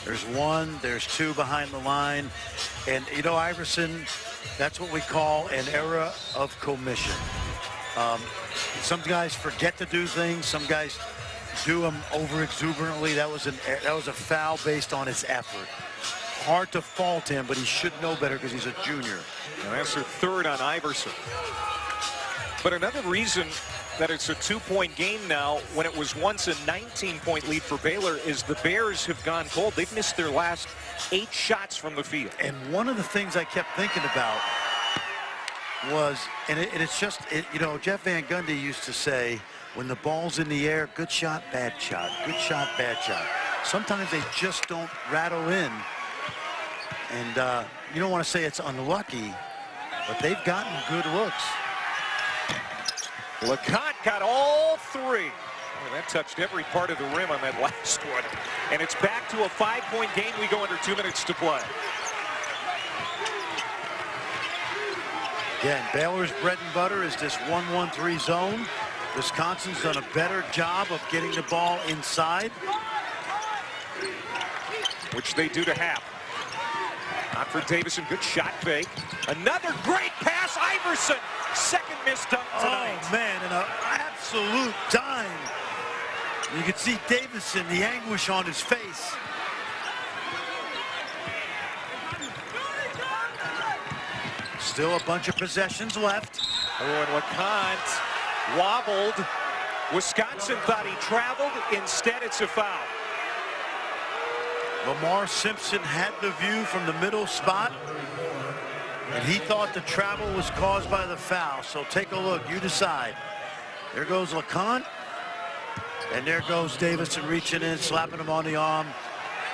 There's 1, there's 2 behind the line. And, you know, Iverson, that's what we call an era of commission. Some guys forget to do things. Some guys do them over exuberantly. That was a foul based on his effort. Hard to fault him, but he should know better because he's a junior. And that's their 3rd on Iverson. But another reason that it's a 2-point game now when it was once a 19-point lead for Baylor is the Bears have gone cold. They've missed their last 8 shots from the field. And one of the things I kept thinking about was, it's just, you know, Jeff Van Gundy used to say, when the ball's in the air, good shot, bad shot, good shot, bad shot. Sometimes they just don't rattle in. And you don't want to say it's unlucky, but they've gotten good looks. LeConte got all 3. Well, that touched every part of the rim on that last one. And it's back to a 5-point game. We go under 2 minutes to play. Again, Baylor's bread and butter is this 1-1-3 zone. Wisconsin's done a better job of getting the ball inside, which they do to Hap. Not for Davison. Good shot fake. Another great pass. Iverson. Second missed dunk tonight. Oh, man, and an absolute dime. You can see Davison, the anguish on his face. Still a bunch of possessions left. Oh, and LeConte wobbled. Wisconsin thought he traveled. Instead, it's a foul. Lamar Simpson had the view from the middle spot, and he thought the travel was caused by the foul. So take a look. You decide. There goes LeConte, and there goes Davison reaching in, slapping him on the arm.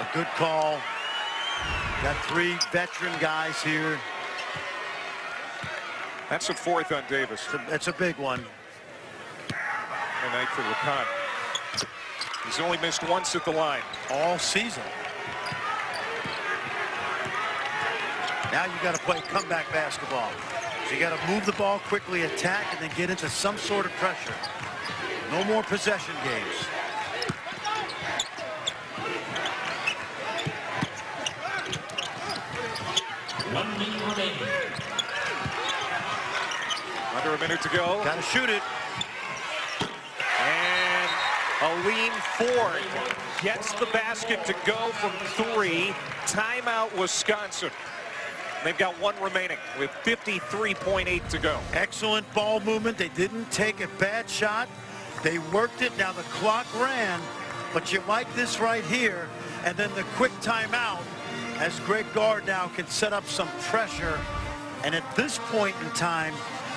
A good call. Got 3 veteran guys here. That's a 4th on Davis. That's a big one. And night for LeConte. He's only missed once at the line all season. Now you got to play comeback basketball. So you got to move the ball quickly, attack, and then get into some sort of pressure. No more possession games. Under a minute to go. Got to shoot it. And Aline Ford gets the basket to go from 3. Timeout, Wisconsin. They've got 1 remaining with 53.8 to go. Excellent ball movement. They didn't take a bad shot. They worked it. Now the clock ran, but you like this right here. And then the quick timeout as Greg Gard now can set up some pressure. And at this point in time,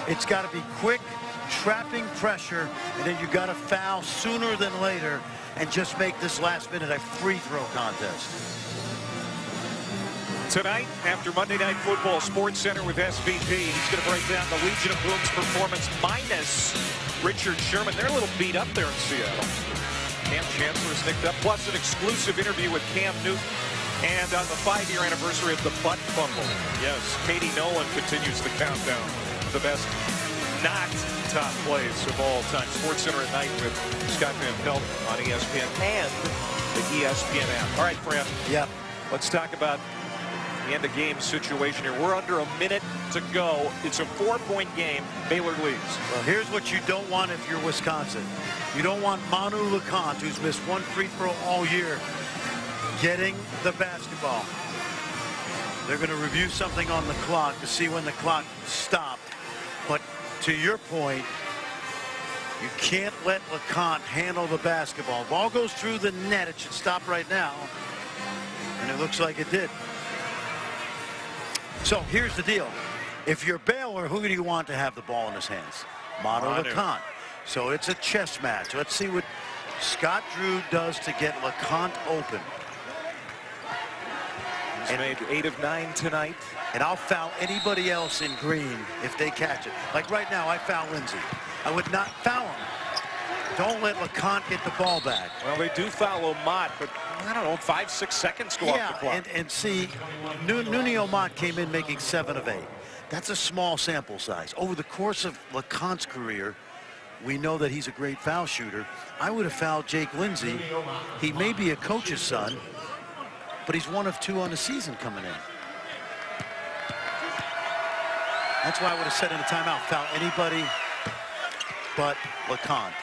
it's got to be quick, trapping pressure, and then you got to foul sooner than later and just make this last minute a free throw contest. Tonight, after Monday Night Football, Sports Center with SVP. He's going to break down the Legion of Boom's performance minus Richard Sherman. They're a little beat up there in Seattle. Cam Chancellor's nicked up, plus an exclusive interview with Cam Newton. And on the 5-year anniversary of the butt fumble. Yes, Katie Nolan continues the countdown. The best not top plays of all time. Sports Center at night with Scott Van Pelt on ESPN and the ESPN app. All right, Fran. Yep. Let's talk about the end of game situation here. We're under a minute to go. It's a 4-point game. Baylor leads. Well, here's what you don't want if you're Wisconsin. You don't want Manu LeConte, who's missed 1 free throw all year, getting the basketball. They're going to review something on the clock to see when the clock stopped. But to your point, you can't let LeConte handle the basketball. Ball goes through the net. It should stop right now. And it looks like it did. So here's the deal. If you're Baylor, who do you want to have the ball in his hands? Manu LeConte. So it's a chess match. Let's see what Scott Drew does to get LeConte open. He's made 8 of 9 tonight. And I'll foul anybody else in green if they catch it. Like right now, I foul Lindsay. I would not foul him. Don't let LeConte get the ball back. Well, they do foul Omot, but I don't know, 5-6 seconds go off the clock. And see, Nuni Omot came in making 7 of 8. That's a small sample size. Over the course of LeConte's career, we know that he's a great foul shooter. I would have fouled Jake Lindsay. He may be a coach's son, but he's 1 of 2 on the season coming in. That's why I would have said in a timeout, foul anybody but LeConte.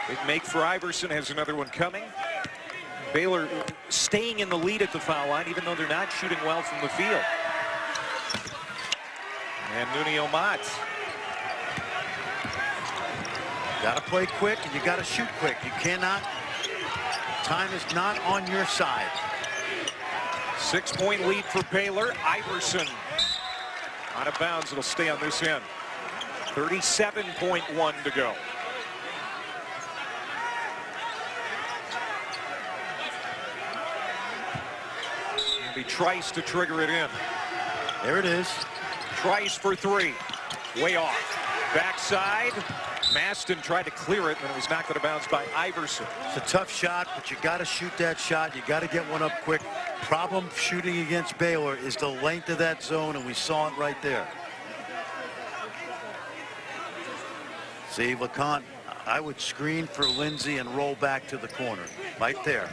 Big make for Iverson, has another one coming. Baylor staying in the lead at the foul line, even though they're not shooting well from the field. And Nuni Omot. Got to play quick, and you got to shoot quick. You cannot. Time is not on your side. 6-point lead for Baylor. Iverson out of bounds. It'll stay on this end. 37.1 to go. It'll be Trice to trigger it in. There it is. Trice for 3. Way off. Backside. Maston tried to clear it, and it was knocked out of bounds by Iverson. It's a tough shot, but you got to shoot that shot. You got to get one up quick. Problem shooting against Baylor is the length of that zone, and we saw it right there. See, LeConte, I would screen for Lindsay and roll back to the corner. Right there.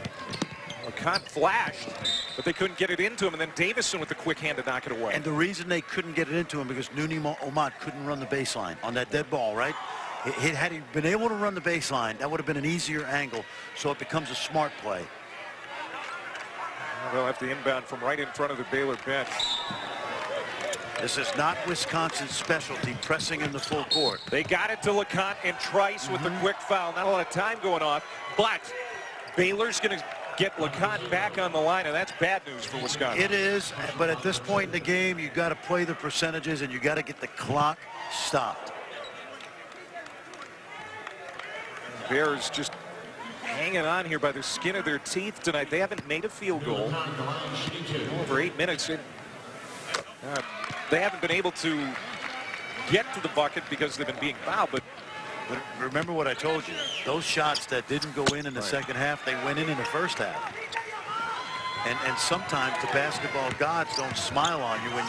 LeConte flashed, but they couldn't get it into him, and then Davison with the quick hand to knock it away. And the reason they couldn't get it into him because Nuni Omot couldn't run the baseline on that dead ball, right? Had he been able to run the baseline, that would have been an easier angle, so it becomes a smart play. They'll have to inbound from right in front of the Baylor bench. This is not Wisconsin's specialty, pressing in the full court. They got it to LeConte and Trice with the quick foul. Not a lot of time going off, but Baylor's going to get LeConte back on the line, and that's bad news for Wisconsin. It is, but at this point in the game, you got to play the percentages, and you got to get the clock stopped. Bears just hanging on here by the skin of their teeth tonight. They haven't made a field goal over 8 minutes. They haven't been able to get to the bucket because they've been being fouled. But remember what I told you. Those shots that didn't go in the second half, they went in the first half. And sometimes the basketball gods don't smile on you when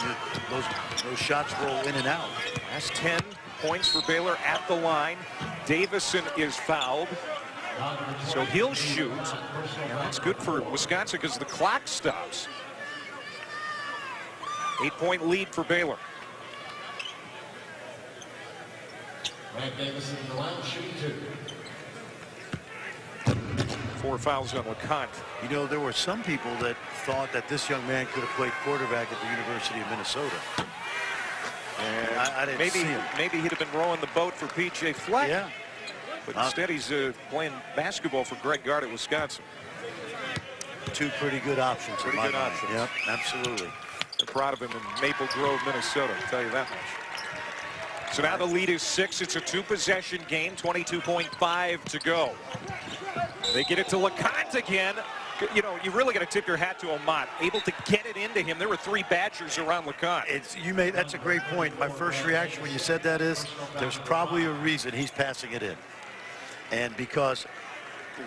those shots roll in and out. That's 10 points for Baylor at the line. Davison is fouled, so he'll shoot. And that's good for Wisconsin because the clock stops. 8-point lead for Baylor. Four fouls on LeConte. You know, there were some people that thought that this young man could have played quarterback at the University of Minnesota. And I didn't see him. Maybe he'd have been rowing the boat for P.J. Fleck. Yeah. But instead he's playing basketball for Greg Gard at Wisconsin. Two pretty good options. Pretty good options. Yep, absolutely. They're proud of him in Maple Grove, Minnesota, I'll tell you that much. So now the lead is 6. It's a 2-possession game, 22.5 to go. They get it to LeConte again. You know, you really got to tip your hat to Amat. Able to get it into him. There were 3 Badgers around LeConte. That's a great point. My first reaction when you said that is there's probably a reason he's passing it in. And because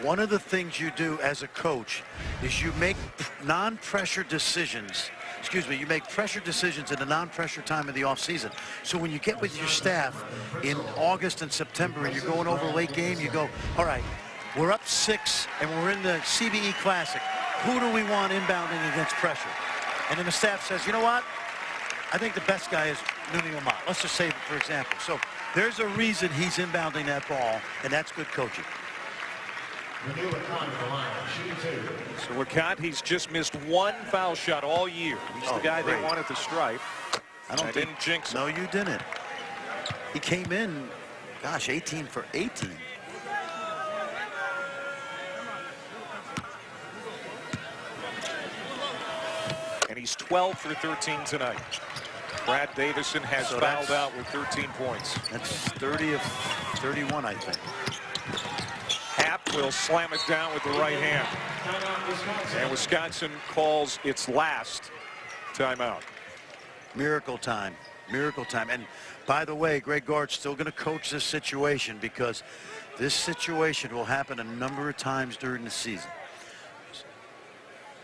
one of the things you do as a coach is you make non-pressure decisions. You make pressure decisions in a non-pressure time of the offseason. So when you get with your staff in August and September and you're going over late game, you go, all right, we're up 6 and we're in the CBE Classic. Who do we want inbounding against pressure? And then the staff says, you know what? I think the best guy is Nuni Amat. Let's just say, for example. So there's a reason he's inbounding that ball, and that's good coaching. So LeConte, he's just missed 1 foul shot all year. He's the guy they wanted to strike. I didn't jinx him. No, you didn't. He came in, gosh, 18 for 18. And he's 12 for 13 tonight. Brad Davison has fouled out with 13 points. That's 30 of 31, I think. Happ will slam it down with the right hand. And Wisconsin calls its last timeout. Miracle time. Miracle time. And by the way, Greg Gard's still going to coach this situation because this situation will happen a number of times during the season.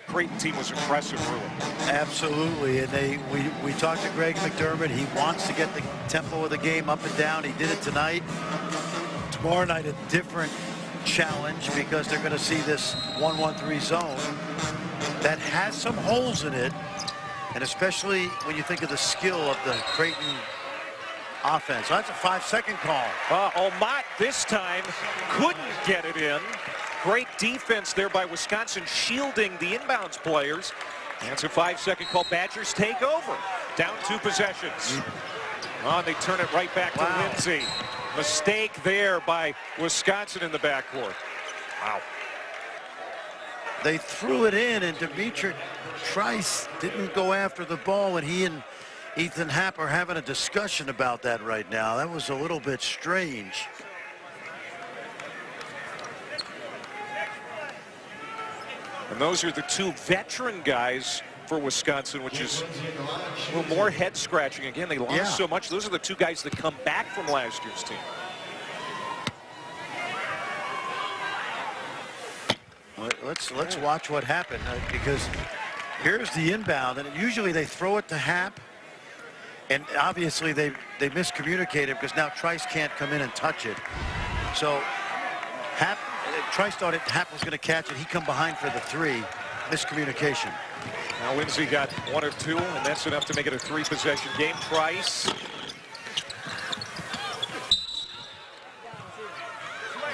Creighton team was impressive, really. Absolutely. And we talked to Greg McDermott. He wants to get the tempo of the game up and down. He did it tonight. Tomorrow night, a different challenge because they're going to see this 1-1-3 zone that has some holes in it. And especially when you think of the skill of the Creighton offense. So that's a 5-second call. Amat this time couldn't get it in. Great defense there by Wisconsin, shielding the inbounds players. And it's a 5-second call. Badgers take over. Down 2 possessions. And they turn it right back to Lindsey. Mistake there by Wisconsin in the backcourt. Wow. They threw it in, and Demetric Trice didn't go after the ball, and he and Ethan Happ are having a discussion about that right now. That was a little bit strange. And those are the 2 veteran guys for Wisconsin, which is a little more head scratching. Again, they lost so much. Those are the 2 guys that come back from last year's team. Let's watch what happened because here's the inbound, and usually they throw it to Happ, and obviously they miscommunicated because now Trice can't come in and touch it. So Trice thought Happ was going to catch it. He come behind for the 3. Miscommunication. Now Lindsey got 1 or 2, and that's enough to make it a 3-possession game. Trice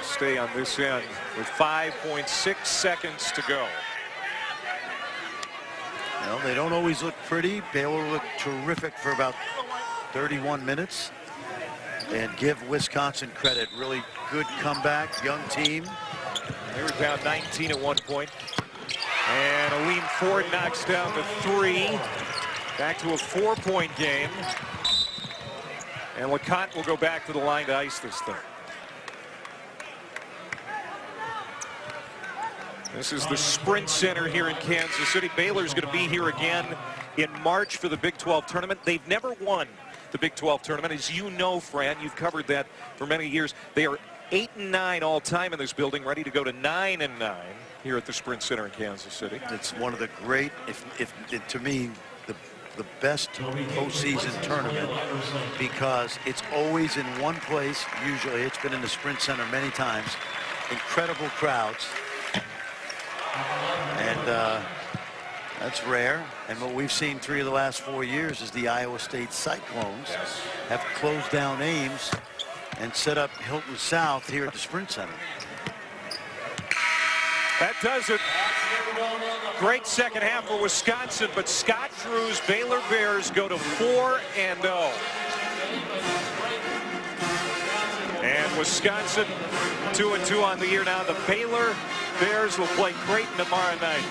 stay on this end with 5.6 seconds to go. Well, they don't always look pretty. Baylor looked terrific for about 31 minutes. And give Wisconsin credit. Really good comeback, young team. They were down 19 at one point. And Aleem Ford knocks down the 3. Back to a 4-point game. And LeConte will go back to the line to ice this thing. This is the Sprint Center here in Kansas City. Baylor's going to be here again in March for the Big 12 tournament. They've never won the Big 12 tournament. As you know, Fran, you've covered that for many years. They are 8-9 all time in this building, ready to go to 9-9 here at the Sprint Center in Kansas City. It's one of the great, to me, the best postseason tournament because it's always in one place. Usually it's been in the Sprint Center many times. Incredible crowds. And That's rare. And what we've seen 3 of the last 4 years is the Iowa State Cyclones have closed down Ames and set up Hilton South here at the Sprint Center. That does it. Great second half for Wisconsin, but Scott Drew's Baylor Bears go to 4-0. And Wisconsin 2-2 on the year now. The Baylor Bears will play Creighton tomorrow night.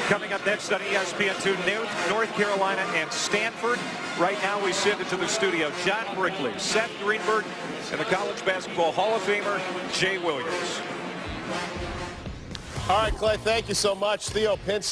Coming up next on ESPN2, North Carolina and Stanford. Right now we send it to the studio. John Brickley, Seth Greenberg, and the College Basketball Hall of Famer, Jay Williams. All right, Clay, thank you so much. Theo Pinson.